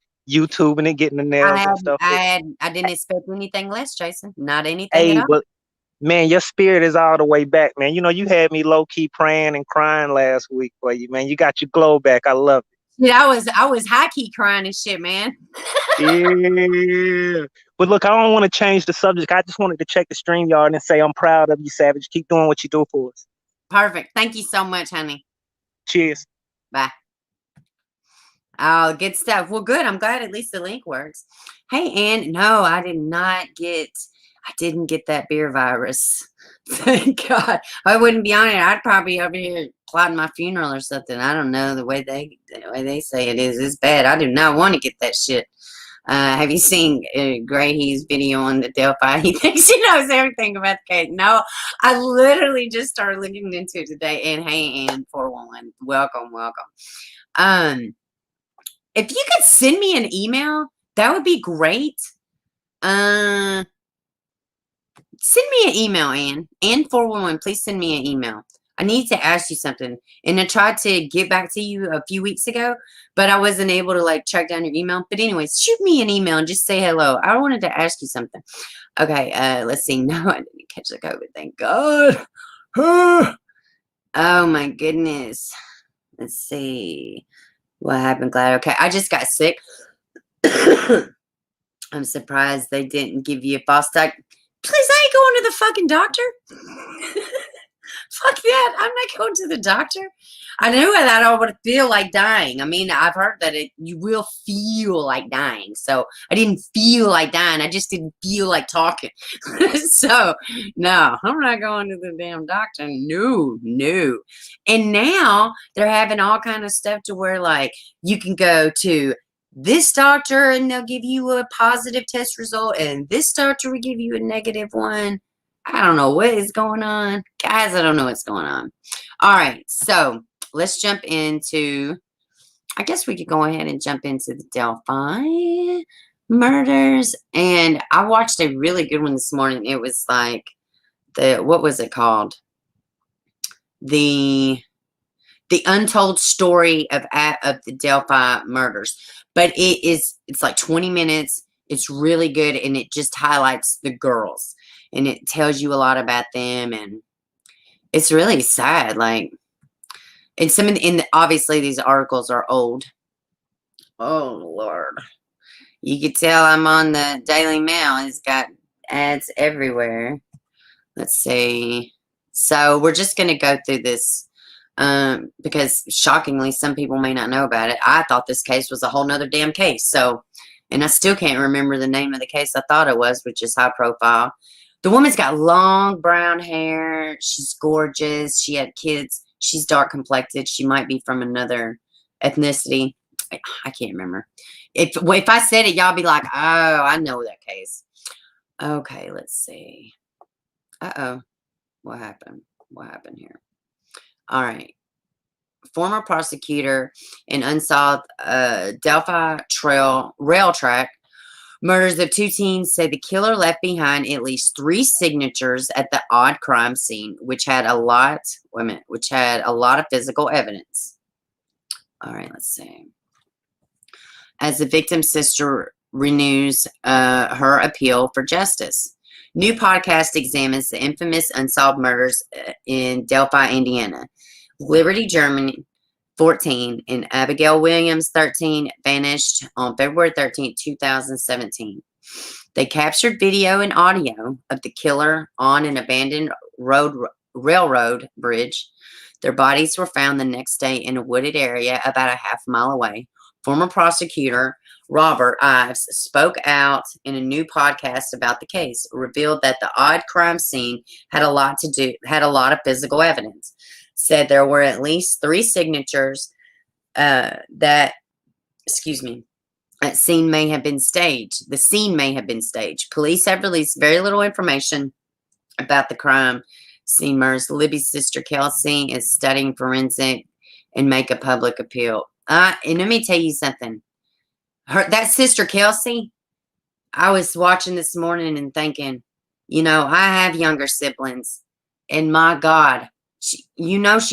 and getting the nails and stuff. I didn't expect anything less, Jason. Not anything at all. But man, your spirit is all the way back, man. You had me low key praying and crying last week for you, man. You got your glow back. I love it. Yeah, I was high key crying and shit, man. Yeah. But look, I don't want to change the subject. I just wanted to check the StreamYard and say I'm proud of you, Savage. Keep doing what you do for us. Perfect. Thank you so much, honey. Cheers. Bye. Oh, good stuff. Well, good. I'm glad at least the link works. Hey, Ann. No, I didn't get that beer virus. Thank God. I wouldn't be on it. I'd probably be over here plotting my funeral or something. I don't know. The way they say it is bad. I do not want to get that shit. Have you seen Grayhe's video on the Delphi? He thinks he knows everything about the case. No, I literally just started looking into it today. And hey, Ann, 411, welcome. If you could send me an email, that would be great. send me an email, Ann 411. Please send me an email. I need to ask you something. And I tried to get back to you a few weeks ago, but I wasn't able to like track down your email. But anyways, shoot me an email and just say hello. I wanted to ask you something. Okay, let's see. No, I didn't catch the COVID. Thank God. Oh my goodness. Let's see. What happened? Glad. Okay, I just got sick. I'm surprised they didn't give you a false diagnosis. Please, I ain't going to the fucking doctor. Fuck that. I'm not going to the doctor. I knew that I would feel like dying. I mean, I've heard that you will feel like dying. So I didn't feel like dying. I just didn't feel like talking. So, no, I'm not going to the damn doctor. No. And now they're having all kind of stuff to where, like, you can go to this doctor and they'll give you a positive test result, and this doctor will give you a negative one. I don't know what is going on. Guys, I don't know what's going on. All right, so let's jump into, I guess we could go ahead and jump into the Delphi Murders. And I watched a really good one this morning. It was like what was it called? The Untold Story of the Delphi Murders. But it's like 20 minutes. It's really good, and it just highlights the girls. And it tells you a lot about them, and it's really sad. Like, and obviously these articles are old. Oh Lord, you could tell I'm on the Daily Mail. It's got ads everywhere. Let's see. So we're just gonna go through this because shockingly, some people may not know about it. I thought this case was a whole nother damn case. So, and I still can't remember the name of the case I thought it was, which is high profile. The woman's got long brown hair. She's gorgeous. She had kids. She's dark complected. She might be from another ethnicity. I can't remember. If I said it, y'all be like, oh, I know that case. Okay, let's see. Uh-oh. What happened? What happened here? All right. Former prosecutor in unsolved Delphi rail track murders of 2 teens say the killer left behind at least 3 signatures at the odd crime scene, which had a lot of physical evidence. All right, let's see. As the victim's sister renews her appeal for justice. New podcast examines the infamous unsolved murders in Delphi, Indiana. Liberty German, 14, and Abigail Williams, 13, vanished on February 13, 2017. They captured video and audio of the killer on an abandoned railroad bridge. Their bodies were found the next day in a wooded area about a half mile away. Former prosecutor Robert Ives spoke out in a new podcast about the case, revealed that the odd crime scene had a lot of physical evidence. Said there were at least 3 signatures that scene may have been staged. The scene may have been staged. Police have released very little information about the crime scene murders. Libby's sister Kelsey is studying forensic and make a public appeal. And let me tell you something. That sister Kelsey, I was watching this morning and thinking, you know, I have younger siblings, and my God, she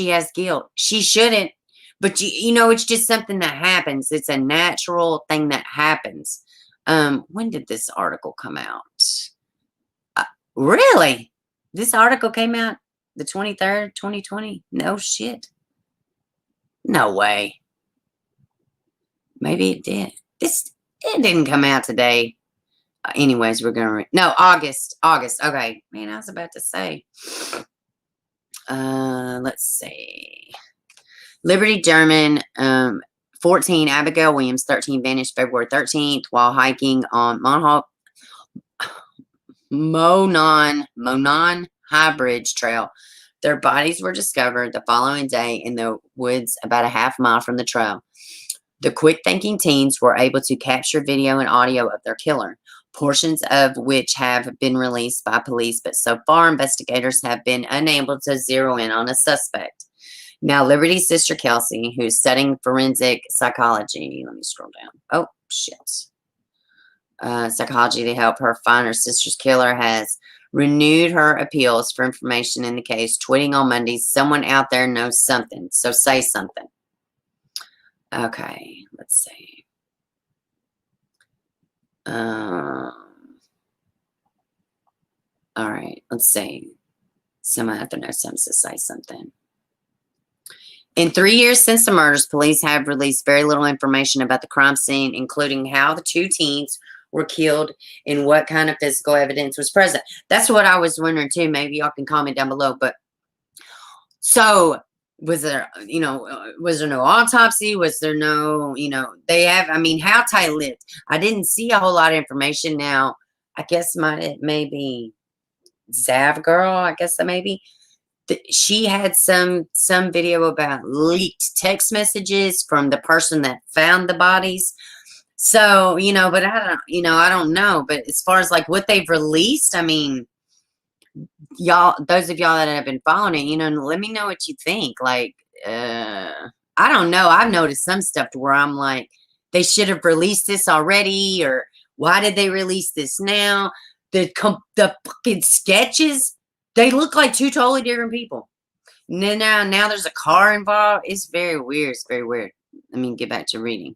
has guilt. She shouldn't, but it's just something that happens. It's a natural thing that happens. When did this article come out? Really? This article came out the 23rd, 2020? No shit. No way. Maybe it did. It didn't come out today. Anyways, we're going to... No, August. Okay. Man, I was about to say... let's see. Liberty German, 14, Abigail Williams, 13, vanished February 13th while hiking on Monon High Bridge Trail. Their bodies were discovered the following day in the woods about a half mile from the trail. The quick-thinking teens were able to capture video and audio of their killer, portions of which have been released by police, but so far investigators have been unable to zero in on a suspect. Now, Liberty's sister Kelsey, who's studying forensic psychology, let me scroll down. Oh, shit. Psychology to help her find her sister's killer, has renewed her appeals for information in the case, tweeting on Monday, "Someone out there knows something, so say something." Okay, let's see. All right, let's see. Someone out there knows something, so say something. In 3 years since the murders, police have released very little information about the crime scene, including how the 2 teens were killed and what kind of physical evidence was present. That's what I was wondering too. Maybe y'all can comment down below. But so was there, was there no autopsy? Was there no, they have, I mean, how tight-lipped? I didn't see a whole lot of information. Now, I guess it may be Zav girl. I guess that maybe. She had some video about leaked text messages from the person that found the bodies. So, but I don't know. But as far as like what they've released, I mean, those of y'all that have been following it, let me know what you think. Like, I don't know. I've noticed some stuff to where I'm like, they should have released this already, or why did they release this now? The fucking sketches, they look like 2 totally different people. Now there's a car involved. It's very weird. It's very weird. Let me get back to reading.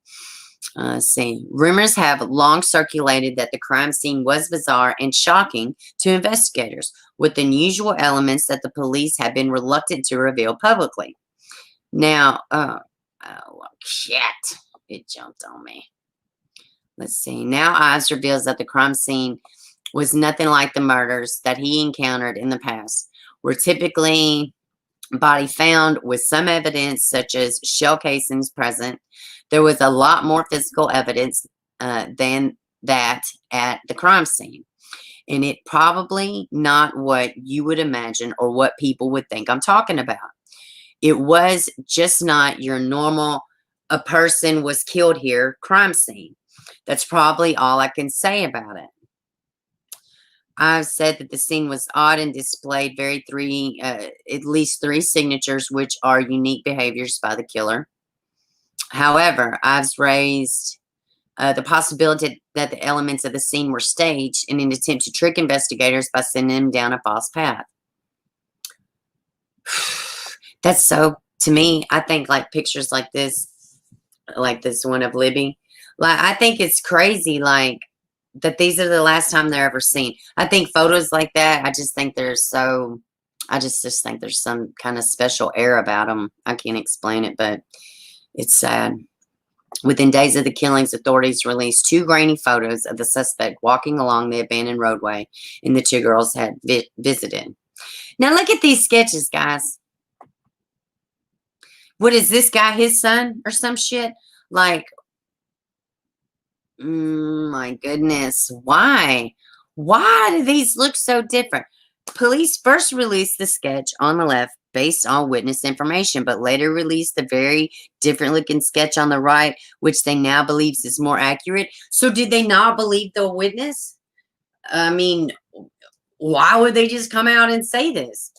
See, rumors have long circulated that the crime scene was bizarre and shocking to investigators, with unusual elements that the police have been reluctant to reveal publicly. Now, shit, it jumped on me. Let's see. Now, Ives reveals that the crime scene was nothing like the murders that he encountered in the past, were typically body found with some evidence such as shell casings present. There was a lot more physical evidence than that at the crime scene. And it probably not what you would imagine or what people would think I'm talking about. It was just not your normal, a person was killed here crime scene. That's probably all I can say about it. I've said that the scene was odd and displayed at least 3 signatures, which are unique behaviors by the killer. However, I've raised the possibility that the elements of the scene were staged in an attempt to trick investigators by sending them down a false path. That's so, to me, I think like pictures like this one of Libby, like I think it's crazy, like, that these are the last time they're ever seen. I think photos like that, I just think they're so, I just think there's some kind of special air about them. I can't explain it, but it's sad. Within days of the killings, authorities released 2 grainy photos of the suspect walking along the abandoned roadway and the 2 girls had visited. Now look at these sketches, guys. What is this guy, his son or some shit? Like, my goodness. Why? Why do these look so different? Police first released the sketch on the left based on witness information, but later released the very different looking sketch on the right, which they now believe is more accurate. So did they not believe the witness? I mean, why would they just come out and say this?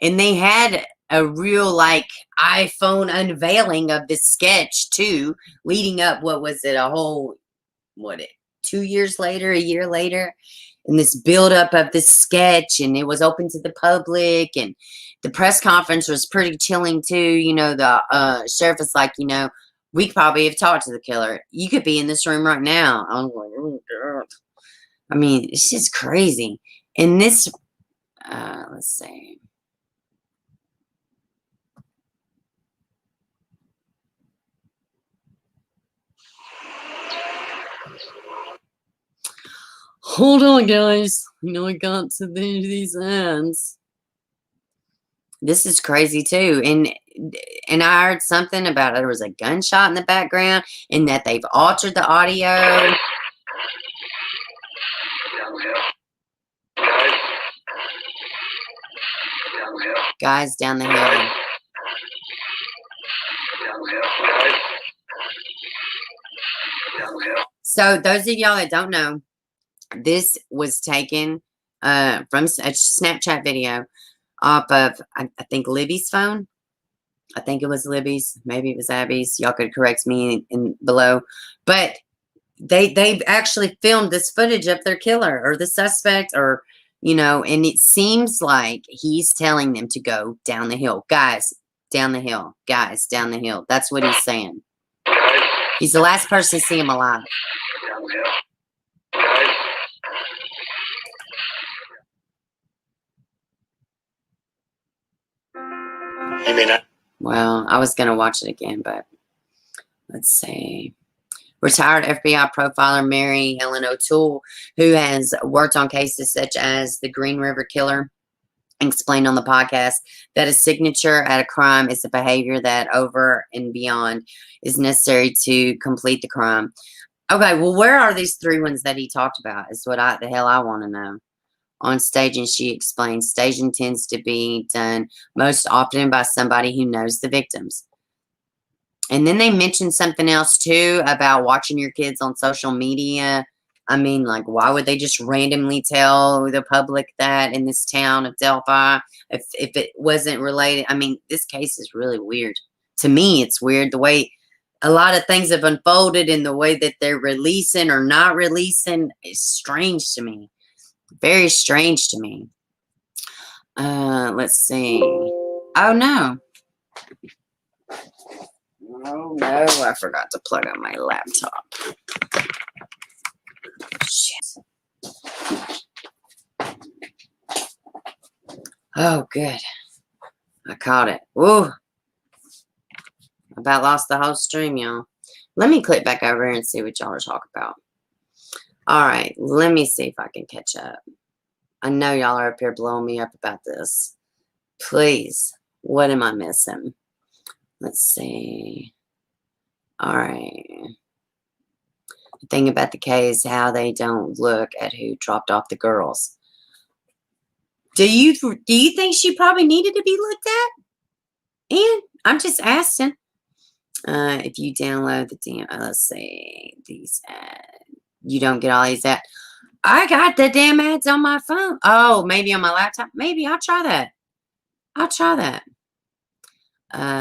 And they had a real like iPhone unveiling of this sketch too, leading up, what was it, a whole, 2 years later, a year later, and this buildup of this sketch, and it was open to the public, and the press conference was pretty chilling too. The sheriff was like, we could probably have talked to the killer. You could be in this room right now. I was like, oh God. I mean, it's just crazy. And this, let's see. Hold on, guys. I got to these ads. This is crazy too. And I heard something about there was a gunshot in the background and that they've altered the audio. Guys down the hill. So those of y'all that don't know, this was taken from a Snapchat video off of, I think, Libby's phone. I think it was Libby's. Maybe it was Abby's. Y'all could correct me in below. But they actually filmed this footage of their killer or the suspect or, you know, and it seems like he's telling them to go down the hill. Guys, down the hill. Guys, down the hill. That's what he's saying. He's the last person to see him alive. You may not. Well, I was going to watch it again, but let's see. Retired FBI profiler Mary Ellen O'Toole, who has worked on cases such as the Green River Killer, explained on the podcast that a signature at a crime is a behavior that over and beyond is necessary to complete the crime. Okay, well, where are these 3 ones that he talked about is what the hell I want to know. On staging, she explained, staging tends to be done most often by somebody who knows the victims. And then they mentioned something else too about watching your kids on social media. I mean, like, why would they just randomly tell the public that in this town of Delphi if it wasn't related? I mean, this case is really weird. To me, it's weird the way a lot of things have unfolded and the way that they're releasing or not releasing is strange to me. Very strange to me. Let's see. Oh, no. Oh, no. I forgot to plug on my laptop. Shit. Oh, good. I caught it. Woo. About lost the whole stream, y'all. Let me click back over here and see what y'all are talking about. All right. Let me see if I can catch up. I know y'all are up here blowing me up about this. Please. What am I missing? Let's see. All right. The thing about the case, how they don't look at who dropped off the girls. Do you think she probably needed to be looked at? And I'm just asking. If you download the damn, let's see, these ads. You don't get all these ads. I got the damn ads on my phone. Oh, maybe on my laptop. Maybe I'll try that. I'll try that.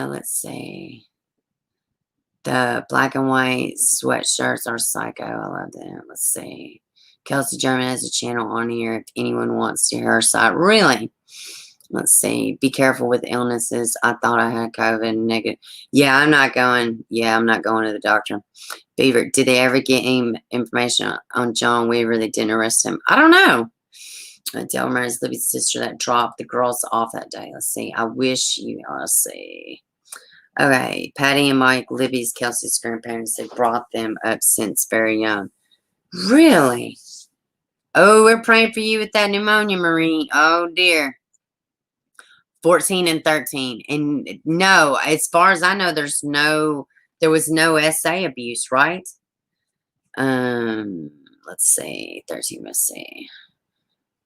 Let's see. The black and white sweatshirts are psycho. I love them. Let's see. Kelsey German has a channel on here if anyone wants to hear her side. Really? Let's see. Be careful with illnesses. I thought I had COVID negative. Yeah, I'm not going. Yeah, I'm not going to the doctor. Beaver, did they ever get any information on John Weaver? They didn't arrest him. I don't know. Delphi Murders, Libby's sister that dropped the girls off that day. Let's see. I wish you. Let's see. Okay. Patty and Mike, Libby's, Kelsey's grandparents, they brought them up since very young. Really? Oh, we're praying for you with that pneumonia, Marie. Oh, dear. 14 and 13. And no, as far as I know, there was no SA abuse, right? Let's see. 13, let's see.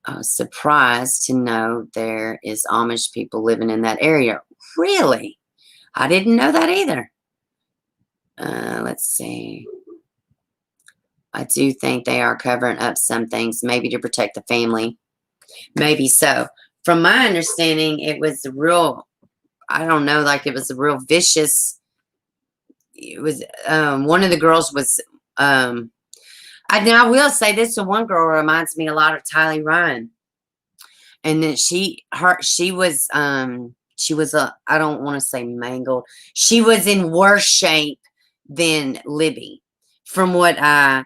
I was surprised to know there is Amish people living in that area. Really? I didn't know that either. Let's see. I do think they are covering up some things, maybe to protect the family. Maybe so. From my understanding, it was real, I don't know, like it was a real vicious, it was, one of the girls was, I will say this, the one girl reminds me a lot of Tylee Ryan. And then she was, I don't want to say mangled. She was in worse shape than Libby. From what I've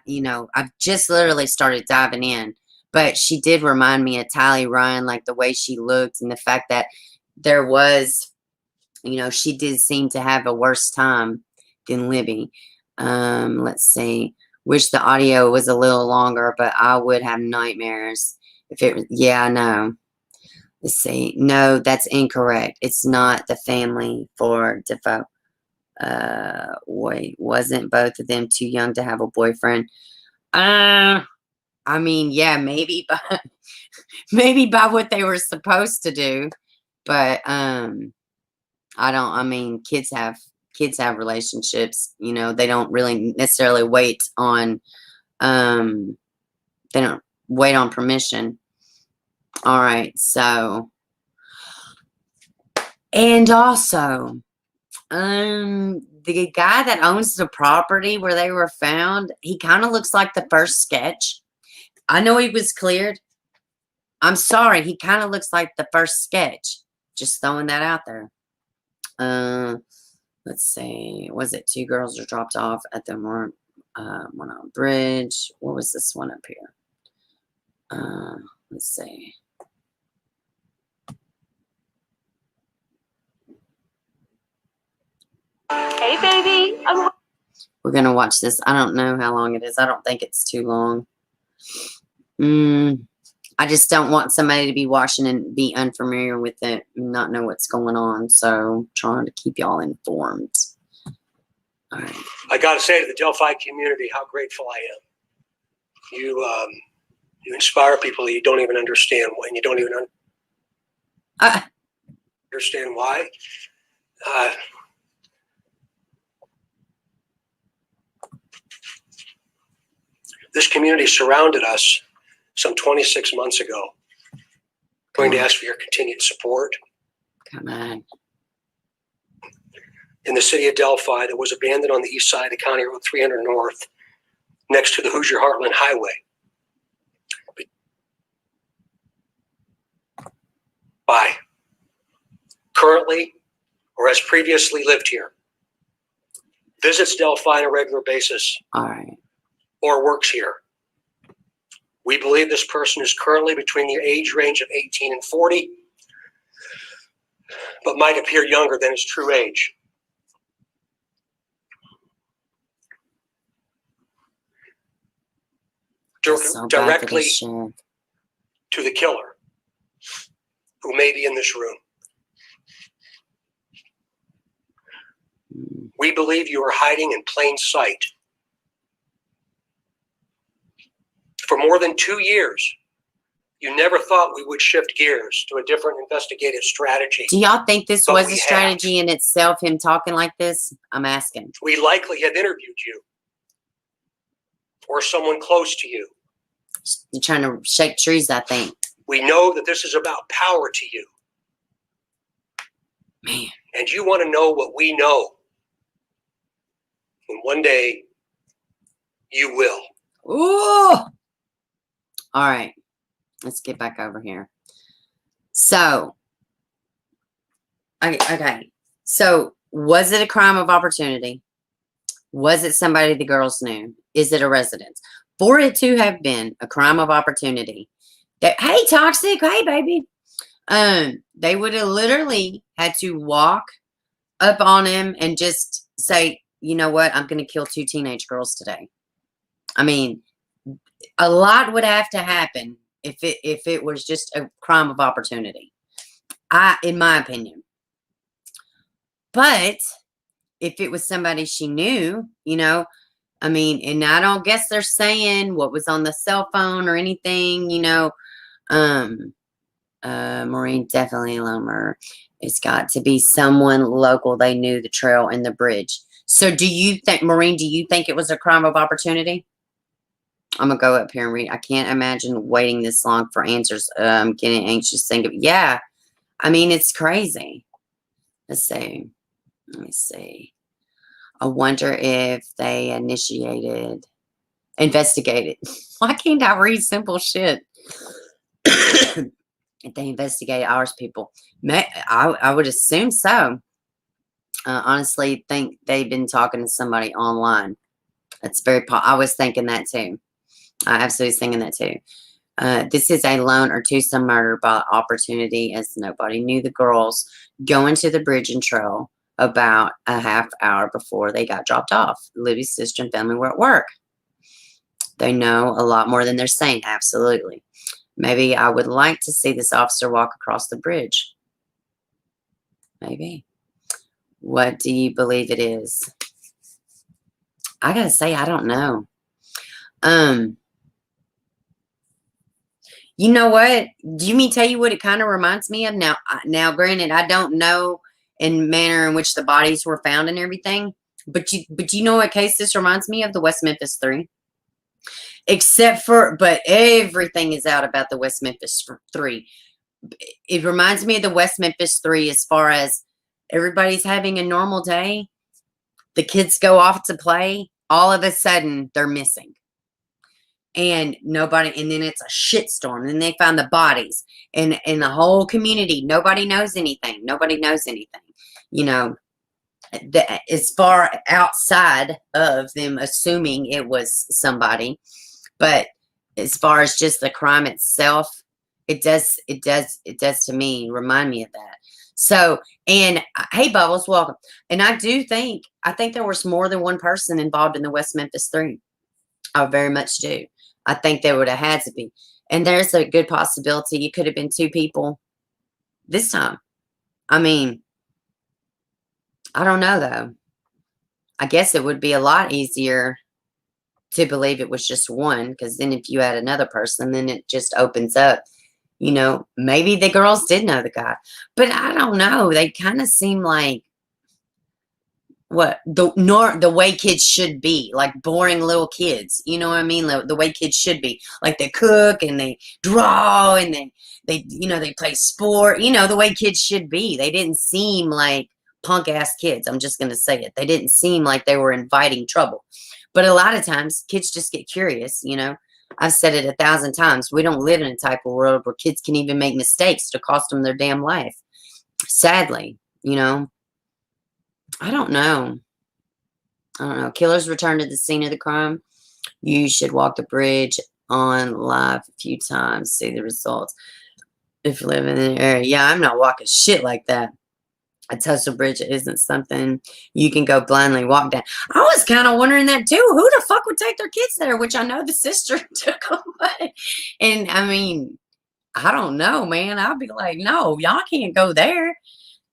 just literally started diving in. But she did remind me of Tylee Ryan, like the way she looked and the fact that there was, she did seem to have a worse time than Libby. Let's see. Wish the audio was a little longer, but I would have nightmares if it was. Yeah, I know. Let's see. No, that's incorrect. It's not the family for Defoe. Wait, wasn't both of them too young to have a boyfriend? I mean, yeah, maybe by what they were supposed to do, but kids have relationships, they don't really necessarily wait on they don't wait on permission. All right, so and also the guy that owns the property where they were found, he kind of looks like the first sketch. I know he was cleared. I'm sorry. He kind of looks like the first sketch. Just throwing that out there. Let's see. Was it 2 girls are dropped off at the one on bridge? What was this one up here? Let's see. Hey, baby. We're going to watch this. I don't know how long it is. I don't think it's too long. I just don't want somebody to be watching and be unfamiliar with it and not know what's going on. So trying to keep y'all informed. All right. I got to say to the Delphi community how grateful I am. You inspire people that you don't even understand when you don't even understand why. This community surrounded us some 26 months ago. I'm going to ask for your continued support. Come on. In the city of Delphi that was abandoned on the east side of County Road 300 North, next to the Hoosier Heartland Highway. By currently or has previously lived here, visits Delphi on a regular basis, All right. or works here. We believe this person is currently between the age range of 18 and 40, but might appear younger than his true age. Directly to the killer, who may be in this room. We believe you are hiding in plain sight. For more than 2 years, you never thought we would shift gears to a different investigative strategy. Do y'all think this But was we a strategy in itself, him talking like this? I'm asking. We likely have interviewed you or someone close to you. You're trying to shake trees, I think. We know that this is about power to you. Man. And you want to know what we know. And one day, you will. Ooh. All right. Let's get back over here. So, okay. So, was it a crime of opportunity? Was it somebody the girls knew? Is it a residence? For it to have been a crime of opportunity, that, hey, toxic, hey, baby. They would have literally had to walk up on him and just say, you know what? I'm going to kill 2 teenage girls today. I mean, a lot would have to happen if it was just a crime of opportunity, in my opinion. But if it was somebody she knew, you know, I mean, and I don't guess they're saying what was on the cell phone or anything, you know. Maureen, definitely a lone murder. It's got to be someone local. They knew the trail and the bridge. So do you think, Maureen, do you think it was a crime of opportunity? I'm going to go up here and read. I can't imagine waiting this long for answers. I'm getting anxious thinking. Yeah. I mean, it's crazy. Let's see. Let me see. I wonder if they investigated. Why can't I read simple shit? If they investigated ours people. I would assume so. Honestly, think they've been talking to somebody online. That's very I was thinking that too. I absolutely was thinking that too. This is a lone or twosome murder by opportunity, as nobody knew the girls going to the bridge and trail about a half hour before they got dropped off. Libby's sister and family were at work. They know a lot more than they're saying. Absolutely. Maybe I would like to see this officer walk across the bridge. Maybe. What do you believe it is? I gotta say, I don't know. You know what? Do you mean tell you what it kind of reminds me of? Now, granted, I don't know in manner in which the bodies were found and everything, but you know what case this reminds me of? The West Memphis 3. But everything is out about the West Memphis 3. It reminds me of the West Memphis 3 as far as everybody's having a normal day. The kids go off to play. All of a sudden, they're missing. and nobody, and then it's a shitstorm, and they find the bodies, and in the whole community, nobody knows anything. Nobody knows anything, you know. As far outside of them assuming it was somebody, but as far as just the crime itself, it does to me remind me of that. So, and hey, Bubbles, welcome. And I think there was more than one person involved in the West Memphis 3. I very much do. I think there would have had to be. And there's a good possibility it could have been 2 people this time. I mean, I don't know, though. I guess it would be a lot easier to believe it was just one, because then if you had another person, then it just opens up. You know, maybe the girls did know the guy. But I don't know. They kind of seem like the way kids should be, like boring little kids, you know what I mean? The way kids should be, like they cook and they draw and they you know, they play sport, you know, the way kids should be. They didn't seem like punk ass kids. I'm just gonna say it. They didn't seem like they were inviting trouble. But a lot of times kids just get curious, you know. I've said it 1,000 times. We don't live in a type of world where kids can even make mistakes to cost them their damn life. Sadly, you know. I don't know. Killers returned to the scene of the crime. You should walk the bridge on live a few times. See the results. If you live in the area. Yeah, I'm not walking shit like that. A Tesla bridge isn't something you can go blindly walk down. I was kind of wondering that too. Who the fuck would take their kids there? Which I know the sister took away. And I mean, I don't know, man. I'll be like, no, y'all can't go there.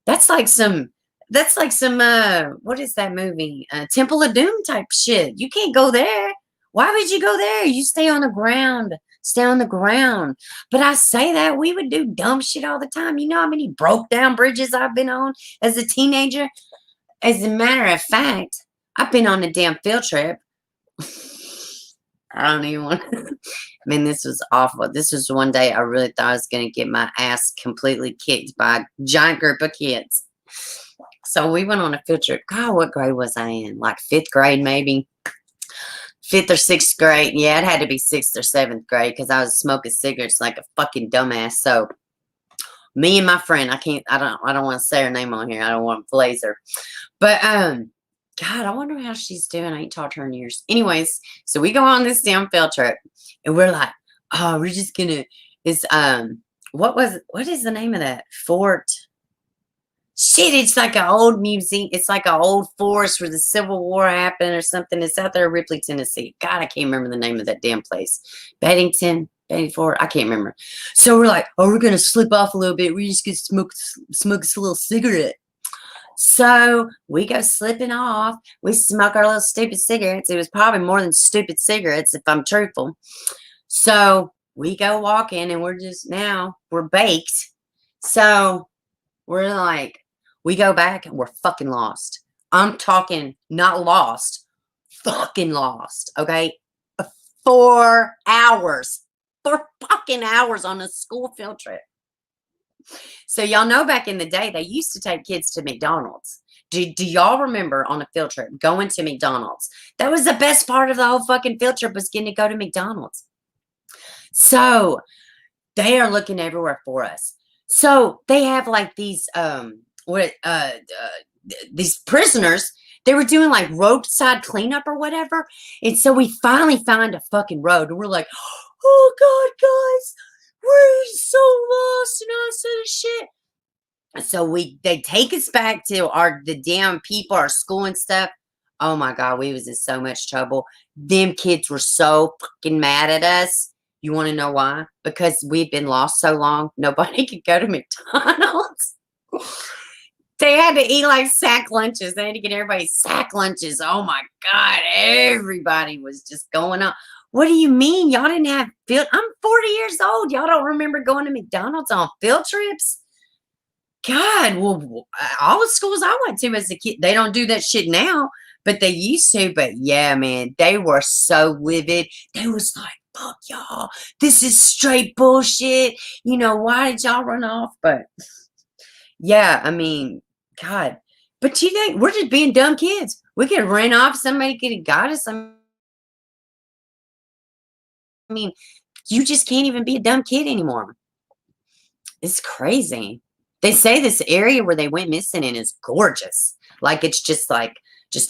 That's like some what is that movie? Temple of Doom type shit. You can't go there. Why would you go there? You stay on the ground. Stay on the ground. But I say that we would do dumb shit all the time. You know how many broke down bridges I've been on as a teenager? As a matter of fact, I've been on a damn field trip. I don't even want to. I mean, this was awful. This was one day I really thought I was going to get my ass completely kicked by a giant group of kids. So we went on a field trip. God, what grade was I in? Like 5th grade, maybe. 5th or 6th grade. Yeah, it had to be 6th or 7th grade because I was smoking cigarettes like a fucking dumbass. So me and my friend, I don't want to say her name on here. I don't want to blaze her. But God, I wonder how she's doing. I ain't talked to her in years. Anyways, so we go on this damn field trip and we're like, oh, we're just gonna what is the name of that? Fort. Shit, it's like an old museum. It's like an old forest where the Civil War happened or something. It's out there in Ripley, Tennessee. God, I can't remember the name of that damn place. Betty Ford, I can't remember. So we're like, oh, we're going to slip off a little bit. We're just going to smoke a little cigarette. So we go slipping off. We smoke our little stupid cigarettes. It was probably more than stupid cigarettes, if I'm truthful. So we go walking and we're baked. So we're like, we go back and we're fucking lost. I'm talking not lost, fucking lost, okay? 4 hours. 4 fucking hours on a school field trip. So y'all know back in the day, they used to take kids to McDonald's. Do y'all remember on a field trip going to McDonald's? That was the best part of the whole fucking field trip, was getting to go to McDonald's. So they are looking everywhere for us. So they have like these these prisoners. They were doing like roadside cleanup or whatever. And so we finally find a fucking road. And we're like, oh God, guys, we're so lost and all sort of shit. So they take us back to the damn people, our school and stuff. Oh my God, we was in so much trouble. Them kids were so fucking mad at us. You want to know why? Because we've been lost so long, nobody could go to McDonald's. They had to eat like sack lunches. They had to get everybody sack lunches. Oh my God, everybody was just going on. What do you mean? Y'all didn't have field? I'm 40 years old. Y'all don't remember going to McDonald's on field trips? God, well, all the schools I went to as a kid, they don't do that shit now, but they used to. But yeah, man, they were so livid. They was like, fuck y'all. This is straight bullshit. You know, why did y'all run off? But yeah, I mean, God. But you think we're just being dumb kids. We could run off. Somebody could have got us. I mean, you just can't even be a dumb kid anymore. It's crazy. They say this area where they went missing in is gorgeous. Like, it's just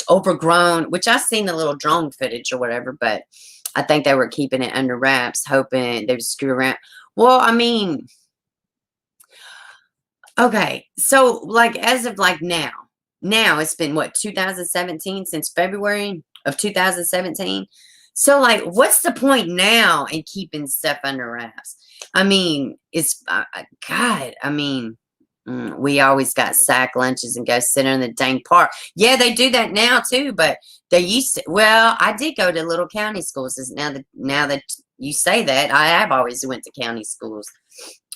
overgrown, which I've seen the little drone footage or whatever, but I think they were keeping it under wraps, hoping they would screw around. Well, I mean, okay, so like as of like now it's been what, 2017, since February of 2017. So like, what's the point now in keeping stuff under wraps? I mean, it's God. I mean, we always got sack lunches and go sit in the dang park. Yeah, they do that now too, but they used to. Well, I did go to little county schools. Now that you say that, I have always went to county schools.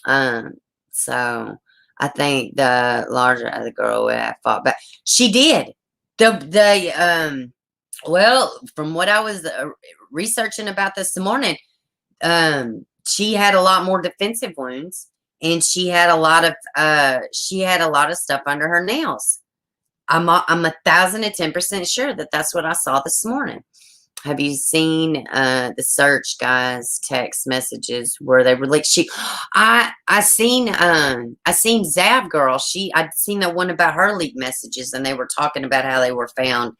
So I think the larger other girl I fought, but she did. Well, from what I was researching about this morning, she had a lot more defensive wounds, and she had a lot of stuff under her nails. I'm 1,010% sure that that's what I saw this morning. Have you seen the search guys' text messages where they were like, I seen Zav girl. I'd seen the one about her leaked messages, and they were talking about how they were found,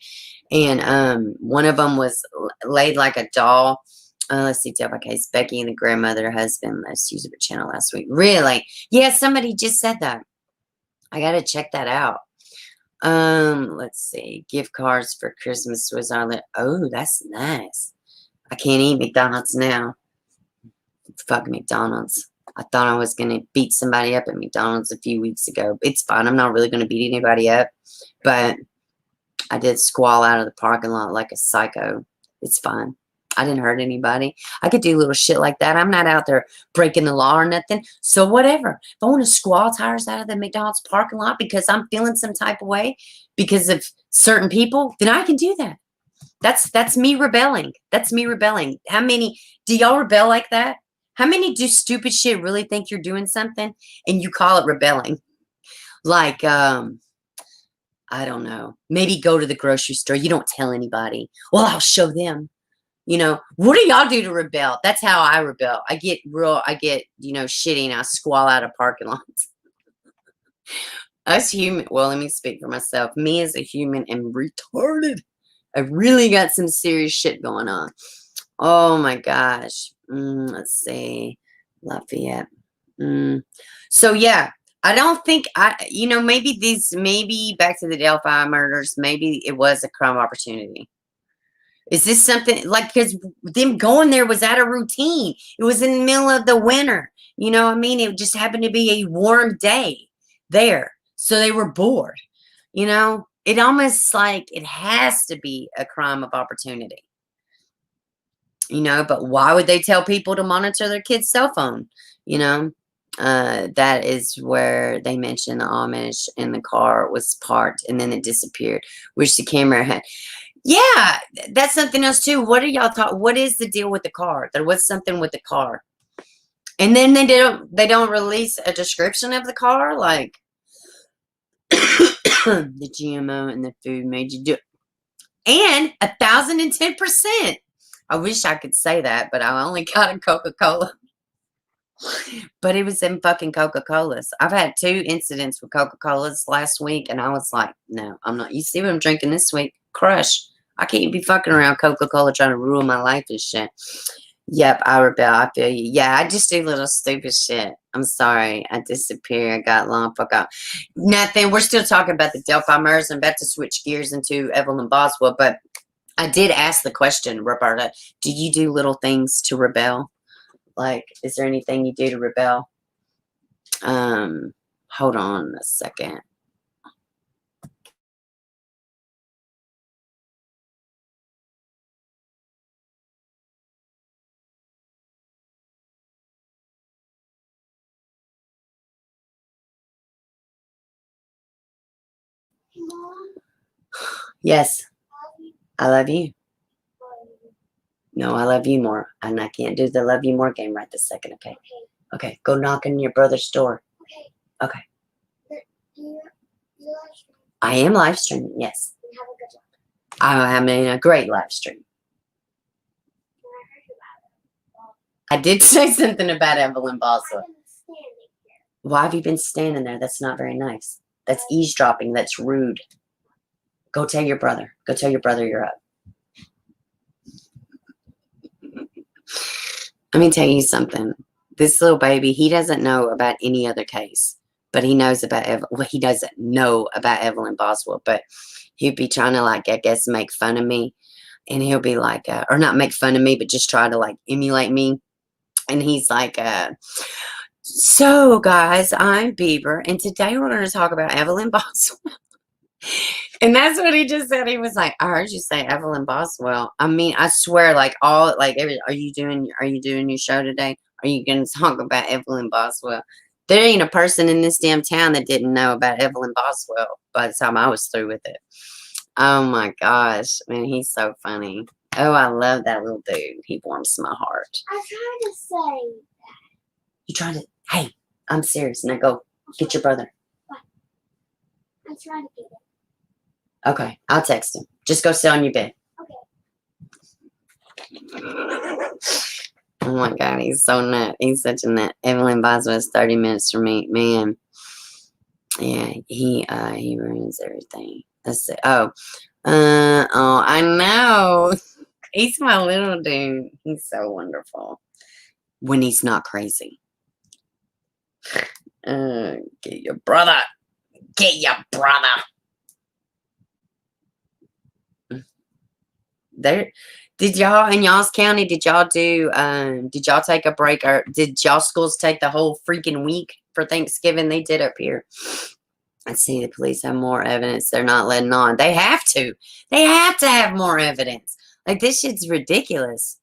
and one of them was laid like a doll. Let's see, Delphi case, Becky and the grandmother, husband, last user channel last week. Really? Yeah, somebody just said that. I gotta check that out. Let's see. Gift cards for Christmas was on it. Oh, that's nice. I can't eat McDonald's now. Fuck McDonald's. I thought I was gonna beat somebody up at McDonald's a few weeks ago. It's fine. I'm not really gonna beat anybody up, but I did squall out of the parking lot like a psycho. It's fine. I didn't hurt anybody. I could do little shit like that. I'm not out there breaking the law or nothing. So whatever. If I want to squall tires out of the McDonald's parking lot because I'm feeling some type of way because of certain people, then I can do that. That's me rebelling. That's me rebelling. How many do y'all rebel like that? How many do stupid shit really think you're doing something and you call it rebelling? Like, I don't know. Maybe go to the grocery store. You don't tell anybody. Well, I'll show them. You know, what do y'all do to rebel? That's how I rebel. I get, shitty, and I squall out of parking lots. Us human, well, let me speak for myself. Me as a human am retarded. I've really got some serious shit going on. Oh my gosh. Let's see. Lafayette. So yeah, I don't think maybe back to the Delphi murders, maybe it was a crime opportunity. Is this something like, because them going there was out of routine. It was in the middle of the winter. You know what I mean? It just happened to be a warm day there. So they were bored. You know, it almost like it has to be a crime of opportunity. You know, but why would they tell people to monitor their kid's cell phone? You know, that is where they mentioned the Amish and the car was parked and then it disappeared, which the camera had. Yeah, that's something else too. What are y'all talking? What is the deal with the car? There was something with the car, and then they don't release a description of the car, like the GMO and the food made you do it. And 1,010%. I wish I could say that, but I only got a Coca-Cola. But it was in fucking Coca-Colas. I've had 2 incidents with Coca-Colas last week, and I was like, no, I'm not. You see what I'm drinking this week? Crush. I can't be fucking around Coca-Cola trying to ruin my life and shit. Yep, I rebel. I feel you. Yeah, I just do little stupid shit. I'm sorry. I disappear. I got long. Fuck out. Nothing. We're still talking about the Delphi Murders. I'm about to switch gears into Evelyn Boswell, but I did ask the question, Roberta, do you do little things to rebel? Like, is there anything you do to rebel? Hold on a second. Yes, I love you. No, I love you more. And I can't do the love you more game right this second, okay? Okay, go knock on your brother's door. Okay. I am live streaming, yes. I'm having a great live stream. I did say something about Evelyn Boswell. Why have you been standing there? That's not very nice. That's eavesdropping. That's rude. Go tell your brother. Go tell your brother you're up. Let me tell you something. This little baby, he doesn't know about any other case, but he knows about he doesn't know about Evelyn Boswell, but he'd be trying to, like, I guess, make fun of me, and he'll be like, or not make fun of me, but just try to, like, emulate me, and he's like, so guys, I'm Bieber, and today we're going to talk about Evelyn Boswell. And that's what he just said. He was like, I heard you say Evelyn Boswell. I mean, I swear, like, are you doing your show today? Are you going to talk about Evelyn Boswell? There ain't a person in this damn town that didn't know about Evelyn Boswell by the time I was through with it. Oh my gosh. Man, he's so funny. Oh, I love that little dude. He warms my heart. I tried to say that. You trying to, hey, I'm serious. Now go get your brother. What? I tried to get it. Okay, I'll text him. Just go sit on your bed. Okay. Oh my God, he's so nut. He's such a nut. Evelyn Boswell is 30 minutes from me, man. Yeah, he ruins everything. Let's see. Oh, I know. He's my little dude. He's so wonderful when he's not crazy. Get your brother. Get your brother. There, did y'all in y'all's county, did y'all take a break, or did y'all schools take the whole freaking week for Thanksgiving? They did up here. I see the police have more evidence they're not letting on. They have to have more evidence. Like, this shit's ridiculous.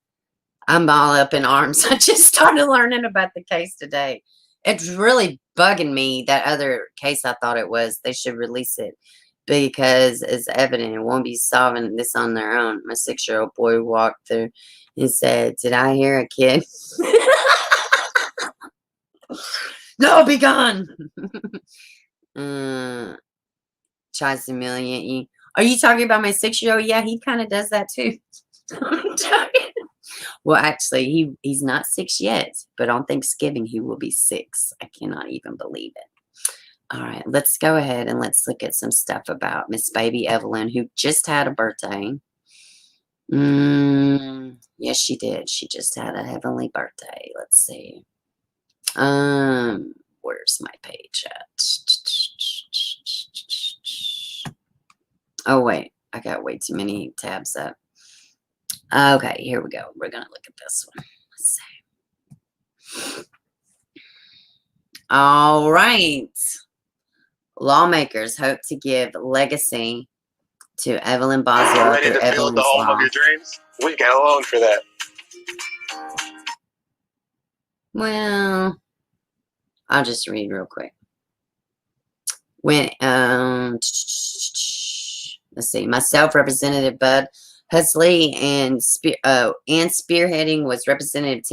I'm all up in arms. I just started learning about the case today. It's really bugging me, that other case I thought it was. They should release it, because it's evident it won't be solving this on their own. My 6-year-old boy walked through and said, did I hear a kid? No, be gone. Tries to humiliate you. Are you talking about my 6-year-old? Yeah, he kind of does that too. Well, actually, he's not 6 yet, but on Thanksgiving he will be 6. I cannot even believe it. All right, let's go ahead and let's look at some stuff about Miss Baby Evelyn, who just had a birthday. Yes, she did. She just had a heavenly birthday. Let's see. Where's my page at? Oh, wait. I got way too many tabs up. Okay, here we go. We're going to look at this one. Let's see. All right. Lawmakers hope to give legacy to Evelyn Boswell. Ready to build the home of your dreams? We got a loan for that. Well, I'll just read real quick. When let's see, myself, Representative Bud Huxley, and spearheading was Representative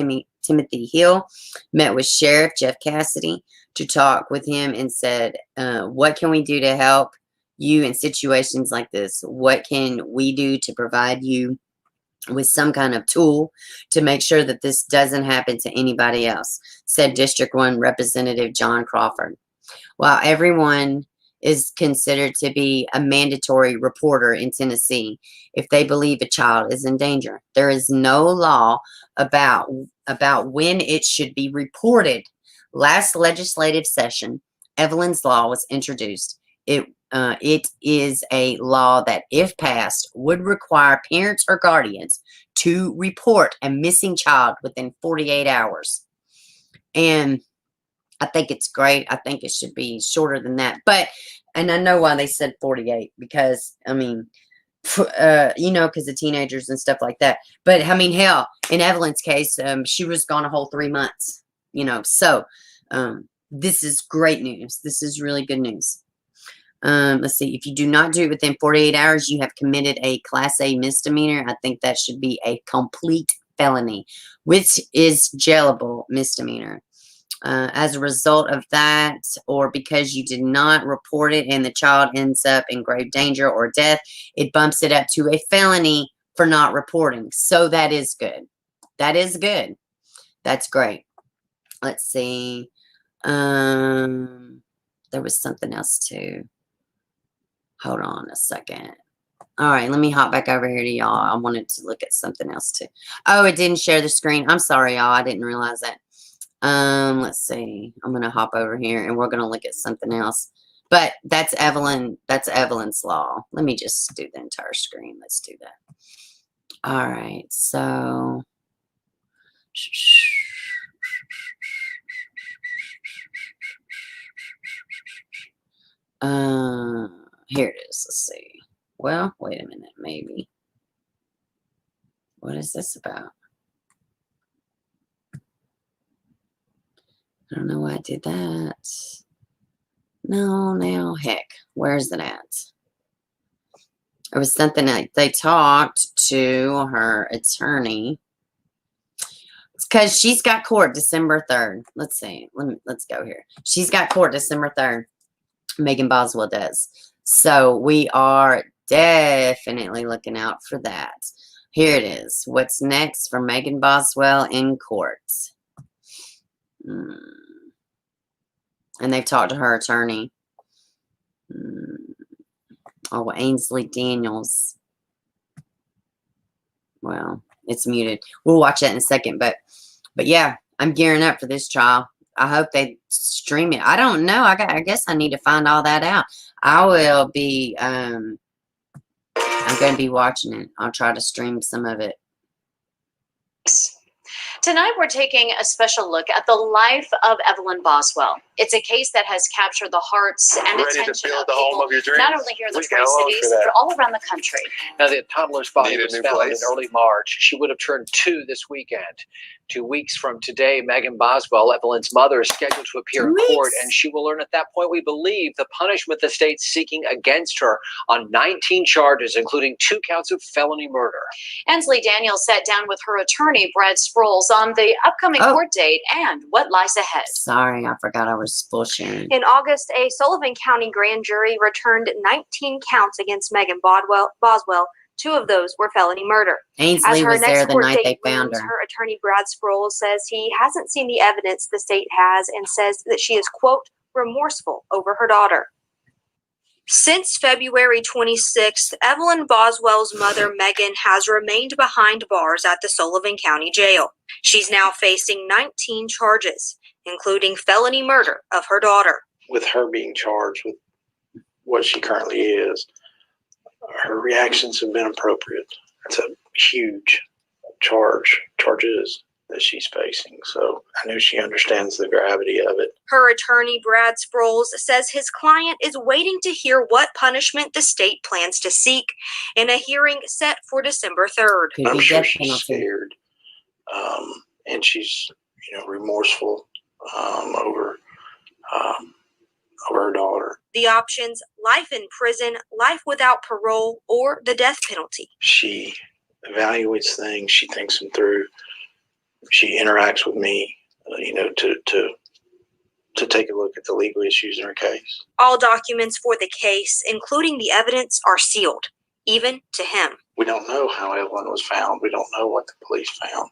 Timothy Hill, met with Sheriff Jeff Cassidy to talk with him and said, what can we do to help you in situations like this? What can we do to provide you with some kind of tool to make sure that this doesn't happen to anybody else, said District 1 Representative John Crawford. While everyone is considered to be a mandatory reporter in Tennessee if they believe a child is in danger, there is no law about when it should be reported. Last legislative session, Evelyn's Law was introduced. It is a law that, if passed, would require parents or guardians to report a missing child within 48 hours. And I think it's great. I think it should be shorter than that. But, and I know why they said 48, because, I mean, you know, because of teenagers and stuff like that. But, I mean, hell, in Evelyn's case, she was gone a whole 3 months, you know. So, this is great news. This is really good news. Let's see. If you do not do it within 48 hours, you have committed a Class A misdemeanor. I think that should be a complete felony, which is jailable misdemeanor. As a result of that, or because you did not report it and the child ends up in grave danger or death, it bumps it up to a felony for not reporting. So that is good. That is good. That's great. Let's see. There was something else too. Hold on a second. All right, let me hop back over here to y'all. I wanted to look at something else too. Oh, it didn't share the screen. I'm sorry, y'all. I didn't realize that. Let's see. I'm gonna hop over here and we're gonna look at something else. But that's Evelyn. That's Evelyn's law. Let me just do the entire screen. Let's do that. All right. So. Here it is. Let's see. Well, wait a minute. Maybe. What is this about? I don't know why I did that. No, now, heck. Where's it at? It was something that they talked to her attorney. It's because she's got court December 3rd. Let's see. Let's go here. She's got court December 3rd. Megan Boswell does. So we are definitely looking out for that. Here it is. What's next for Megan Boswell in court? And they've talked to her attorney. Oh, Ainsley Daniels. Well, it's muted. We'll watch that in a second. But yeah, I'm gearing up for this trial. I hope they stream it. I don't know. I guess I need to find all that out. I will be. I'm going to be watching it. I'll try to stream some of it. Tonight, we're taking a special look at the life of Evelyn Boswell. It's a case that has captured the hearts and Ready attention to build of the home people, of your dreams? not only here in the We Twin go on Cities, for that. but all around the country. Now, the toddler's body Need a was new found place? in early March. She would have turned 2 this weekend. 2 weeks from today, Megan Boswell, Evelyn's mother, is scheduled to appear in court, and she will learn at that point, we believe, the punishment the state's seeking against her on 19 charges, including 2 counts of felony murder. Ansley Daniels sat down with her attorney, Brad Sproles, on the upcoming court date and what lies ahead. Sorry, I forgot I was full sharing. In August, a Sullivan County grand jury returned 19 counts against Megan Boswell. 2 of those were felony murder. Ainsley was there the night they found her. Her attorney, Brad Sproles, says he hasn't seen the evidence the state has and says that she is, quote, remorseful over her daughter. Since February 26th, Evelyn Boswell's mother, Megan, has remained behind bars at the Sullivan County Jail. She's now facing 19 charges, including felony murder of her daughter. With her being charged with what she currently is, her reactions have been appropriate. It's a huge charges that she's facing. So I know she understands the gravity of it. Her attorney, Brad Sproles, says his client is waiting to hear what punishment the state plans to seek in a hearing set for December 3rd. I'm sure she's scared, and she's, remorseful over her daughter. The options: life in prison, life without parole, or the death penalty. She evaluates things. She thinks them through. She interacts with me, to take a look at the legal issues in her case. All documents for the case, including the evidence, are sealed, even to him. We don't know how Evelyn was found. We don't know what the police found.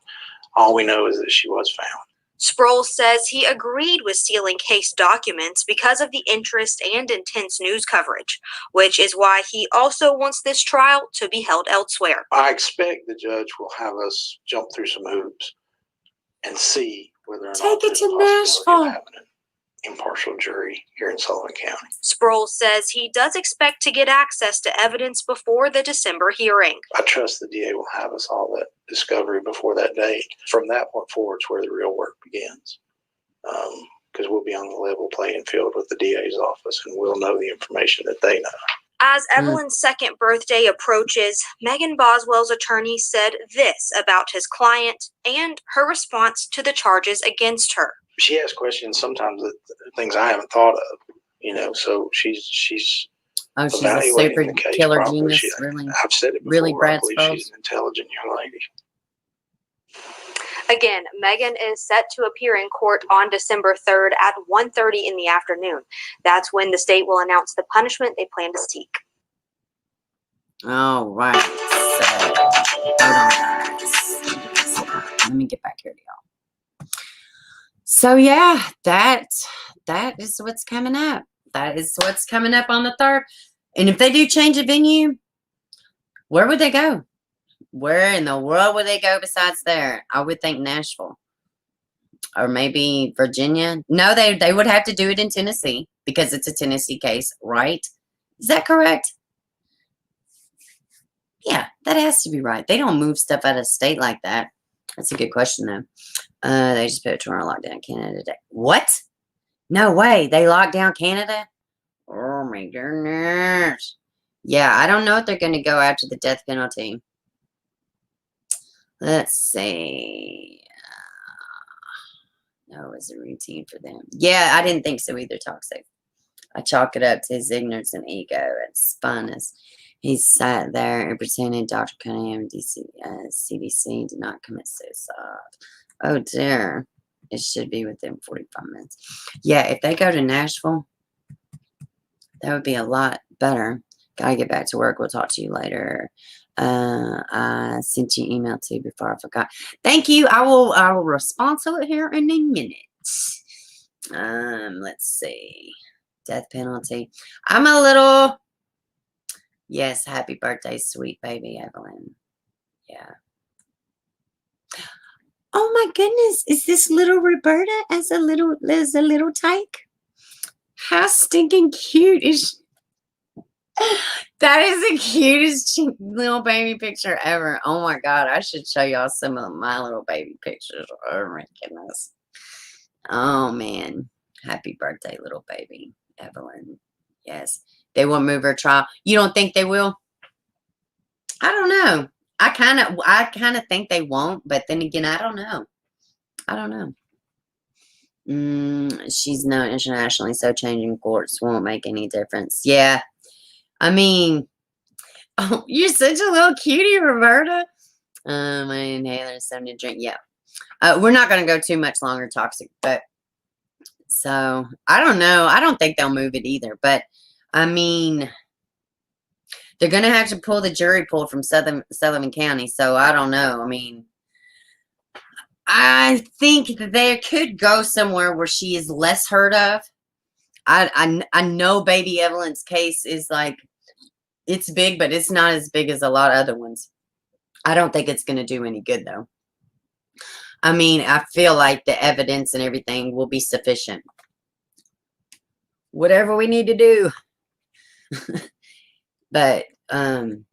All we know is that she was found. Sproles says he agreed with sealing case documents because of the interest and intense news coverage, which is why he also wants this trial to be held elsewhere. I expect the judge will have us jump through some hoops and see whether or not take it to Nashville. Impartial jury here in Sullivan County. Sproles says he does expect to get access to evidence before the December hearing. I trust the DA will have us all that discovery before that date. From that point forward is where the real work begins, because we'll be on the level playing field with the DA's office, and we'll know the information that they know. As Evelyn's second birthday approaches, Megan Boswell's attorney said this about his client and her response to the charges against her. She asks questions sometimes that things I haven't thought of, so she's she's a evaluating super the case killer properly. genius, really. I've said it before. Really, Brad I believe Sproles. she's an intelligent young lady. Again, Megan is set to appear in court on December 3rd at 1:30 in the afternoon. That's when the state will announce the punishment they plan to seek. All right. So, hold on, guys. Let me get back here to y'all. So yeah, that is what's coming up. That is what's coming up on the 3rd. And if they do change a venue, where would they go? Where in the world would they go besides there? I would think Nashville. Or maybe Virginia. No, they would have to do it in Tennessee because it's a Tennessee case, right? Is that correct? Yeah, that has to be right. They don't move stuff out of state like that. That's a good question, though. They just put a tour on lockdown Canada today. What? No way. They locked down Canada? Oh, my goodness. Yeah, I don't know if they're going to go after the death penalty. Let's see. No, it's a routine for them. Yeah, I didn't think so either, Toxic. I chalk it up to his ignorance and ego and spineless. He sat there and pretended Dr. Cunningham and CDC did not commit suicide. Oh, dear. It should be within 45 minutes. Yeah, if they go to Nashville, that would be a lot better. Gotta get back to work. We'll talk to you later. I sent you an email too before I forgot. Thank you. I will respond to it here in a minute. Let's see. Death penalty. I'm a little. Yes, happy birthday, sweet baby Evelyn. Yeah. Oh my goodness. Is this little Roberta as a little tyke? How stinking cute is she? That is the cutest little baby picture ever. Oh my god, I should show y'all some of my little baby pictures. Oh my goodness. Oh man. Happy birthday, little baby Evelyn. Yes. They won't move her trial. You don't think they will? I don't know. I kind of think they won't, but then again, I don't know. I don't know. She's known internationally, so changing courts won't make any difference. Yeah. I mean, oh, you're such a little cutie, Roberta. My inhaler is something to drink. Yeah. We're not going to go too much longer, Toxic, but so I don't know. I don't think they'll move it either, but I mean, they're going to have to pull the jury pool from Sullivan County, so I don't know. I mean, I think that they could go somewhere where she is less heard of. I know baby Evelyn's case is like, it's big, but it's not as big as a lot of other ones. I don't think it's going to do any good, though. I mean, I feel like the evidence and everything will be sufficient. Whatever we need to do. But I'm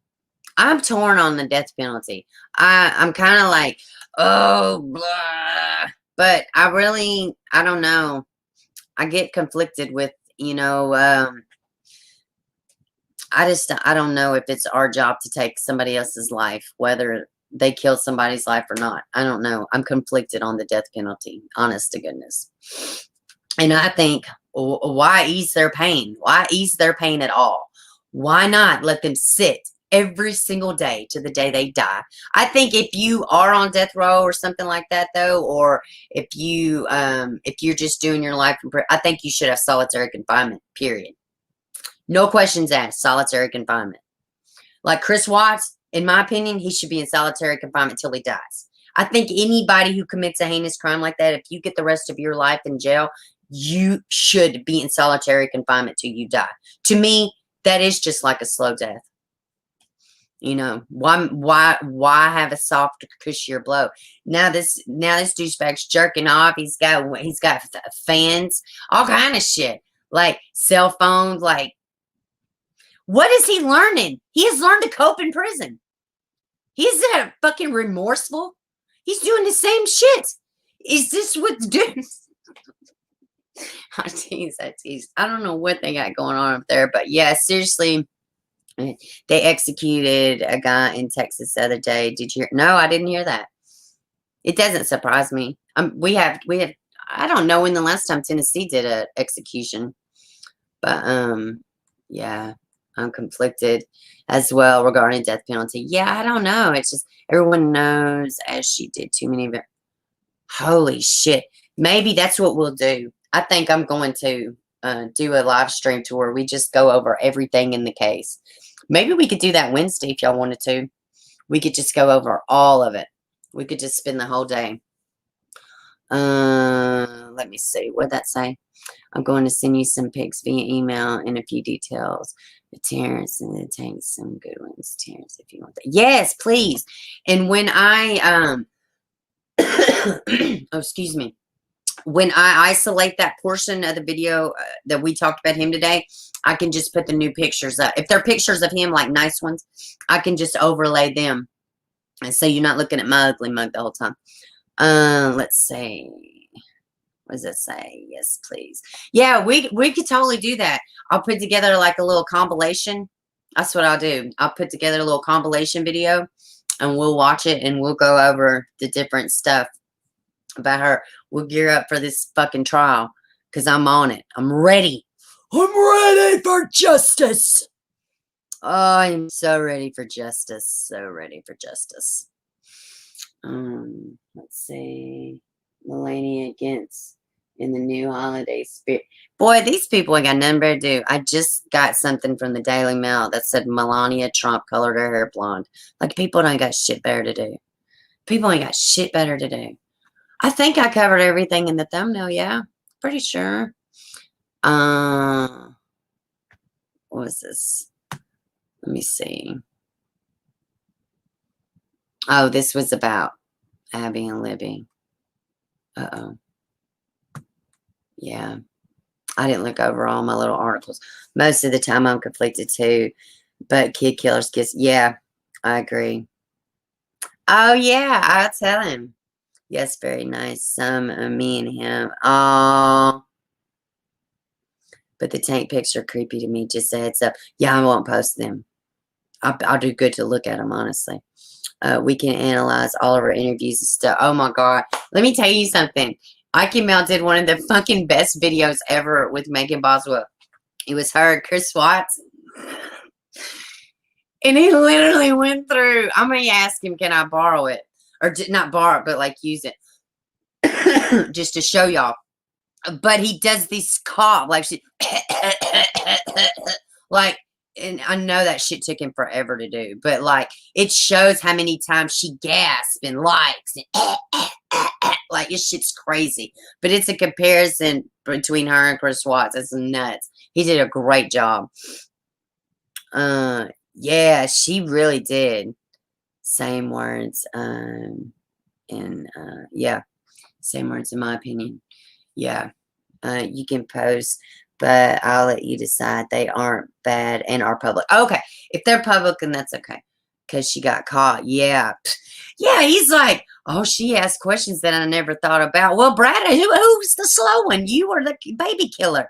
torn on the death penalty. I'm kind of like, oh, blah. But I don't know. I get conflicted with, I don't know if it's our job to take somebody else's life, whether they killed somebody's life or not. I don't know. I'm conflicted on the death penalty, honest to goodness. And I think, why ease their pain? Why ease their pain at all? Why not let them sit every single day to the day they die? I think if you are on death row or something like that, though, or if you're just doing your life, I think you should have solitary confinement, period. No questions asked, solitary confinement. Like Chris Watts, in my opinion, he should be in solitary confinement till he dies. I think anybody who commits a heinous crime like that, if you get the rest of your life in jail, you should be in solitary confinement till you die. To me, that is just like a slow death. Why have a soft, cushier blow? Now this douchebag's jerking off. He's got fans, all kind of shit, like cell phones, like. What is he learning? He has learned to cope in prison. He's that fucking remorseful. He's doing the same shit. Is this what's doing? I tease. I don't know what they got going on up there, but yeah, seriously, they executed a guy in Texas the other day. Did you hear? No, I didn't hear that. It doesn't surprise me. We have. I don't know when the last time Tennessee did a execution, but yeah. I'm conflicted as well regarding death penalty. Yeah, I don't know. It's just everyone knows as she did too many of it. Holy shit. Maybe that's what we'll do. I think I'm going to do a live stream to where we just go over everything in the case. Maybe we could do that Wednesday if y'all wanted to. We could just go over all of it. We could just spend the whole day. let me see. What'd that say? I'm going to send you some pics via email and a few details. The Terrance and it takes some good ones. Terrance, if you want that. Yes, please. And when I oh, excuse me. When I isolate that portion of the video that we talked about him today, I can just put the new pictures up. If they're pictures of him, like nice ones, I can just overlay them. And so you're not looking at my ugly mug the whole time. Let's see. What does it say? Yes, please. Yeah, we could totally do that. I'll put together like a little compilation. That's what I'll do. I'll put together a little compilation video and we'll watch it and we'll go over the different stuff about her. We'll gear up for this fucking trial because I'm on it. I'm ready. I'm ready for justice. Oh, I'm so ready for justice. So ready for justice. Let's see. Melania against in the new holiday spirit. Boy, these people ain't got nothing better to do. I just got something from the Daily Mail that said Melania Trump colored her hair blonde. Like, people don't got shit better to do. People ain't got shit better to do. I think I covered everything in the thumbnail, yeah. Pretty sure. What was this? Let me see. Oh, this was about Abby and Libby. Uh-oh. Yeah. I didn't look over all my little articles. Most of the time I'm conflicted too. But kid killers gets, yeah, I agree. Oh, yeah, I'll tell him. Yes, very nice. Some me and him. Oh. But the tank pics are creepy to me. Just a heads up. Yeah, I won't post them. I'll do good to look at them, honestly. We can analyze all of our interviews and stuff. Oh, my God. Let me tell you something. Ike Mel did one of the fucking best videos ever with Megan Boswell. It was her, Chris Watts. And he literally went through. I'm going to ask him, can I borrow it? Or not borrow it, but like use it. Just to show y'all. But he does this cough. Like, she, like, and I know that shit took him forever to do. But, like, it shows how many times she gasps and likes. And like, this shit's crazy. But it's a comparison between her and Chris Watts. It's nuts. He did a great job. Yeah, she really did. Same words. Yeah. Same words in my opinion. Yeah. You can post, but I'll let you decide. They aren't bad and are public. Okay. If they're public, then that's okay. Because she got caught. Yeah. Yeah, he's like, oh, she asked questions that I never thought about. Well, Brad, who's the slow one? You or the baby killer?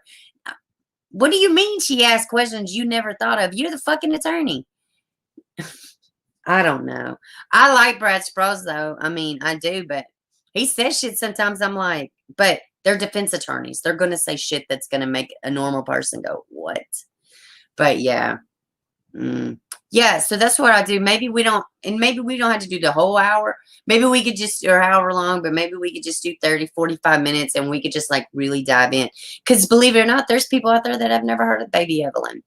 What do you mean she asked questions you never thought of? You're the fucking attorney. I don't know. I like Brad Sprouse, though. I mean, I do, but he says shit sometimes I'm like, but they're defense attorneys. They're going to say shit that's going to make a normal person go, what? But, yeah. Yeah, so that's what I do. Maybe we don't have to do the whole hour. Maybe we could just, or however long, but maybe we could just do 30, 45 minutes and we could just like really dive in. Because believe it or not, there's people out there that have never heard of baby Evelyn.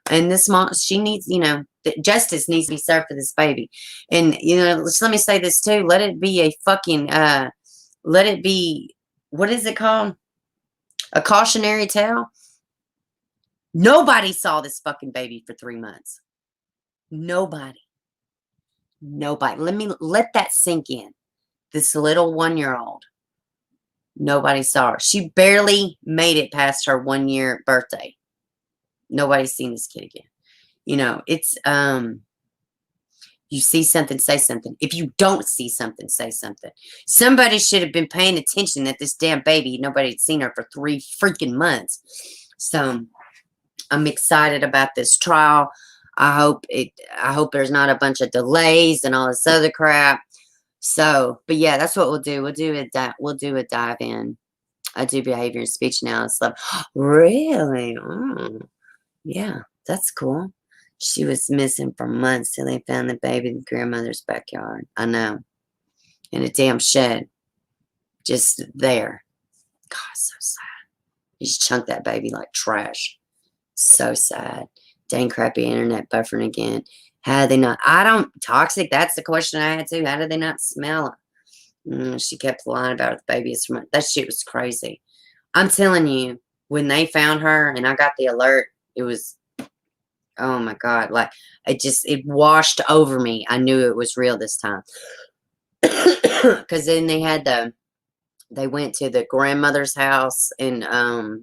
And this mom, she needs, justice needs to be served for this baby. And, let me say this too. Let it be a fucking, let it be, what is it called? A cautionary tale. Nobody saw this fucking baby for 3 months. Nobody. Let that sink in. This little 1-year-old. Nobody saw her. She barely made it past her 1-year birthday. Nobody's seen this kid again. It's, you see something, say something. If you don't see something, say something. Somebody should have been paying attention that this damn baby, nobody had seen her for 3 freaking months. So, I'm excited about this trial. I hope there's not a bunch of delays and all this other crap. So, but yeah, that's what we'll do. We'll do a dive in. I do behavior and speech analysis. Really? Oh, yeah, that's cool. She was missing for months till they found the baby in grandmother's backyard. I know. In a damn shed. Just there. God, so sad. You just chunked that baby like trash. So sad. Dang crappy internet buffering again. How did they not? Toxic, that's the question I had too. How did they not smell it? She kept lying about the baby. That shit was crazy. I'm telling you, when they found her and I got the alert, it was, oh my God, like it washed over me. I knew it was real this time. Because then they went to the grandmother's house in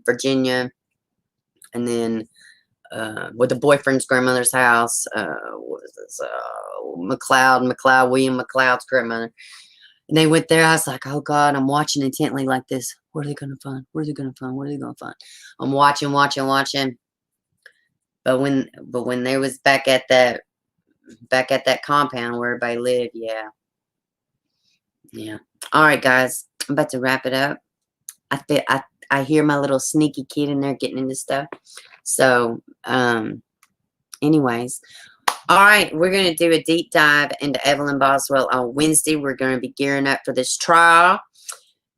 Virginia, and then with the boyfriend's grandmother's house, what was this? William McLeod's grandmother. And they went there. I was like, oh God, I'm watching intently like this. What are they going to find? What are they going to find? What are they going to find? I'm watching. But when they was back at that compound where everybody lived, yeah. All right, guys, I'm about to wrap it up. I hear my little sneaky kid in there getting into stuff. So, anyways, all right, we're going to do a deep dive into Evelyn Boswell on Wednesday. We're going to be gearing up for this trial.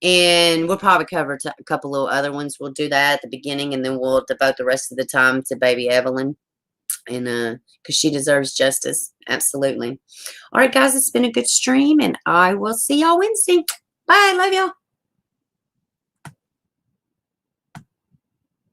And we'll probably cover a couple of other ones. We'll do that at the beginning, and then we'll devote the rest of the time to baby Evelyn. And because she deserves justice. Absolutely. All right, guys, it's been a good stream, and I will see y'all Wednesday. Bye. Love y'all.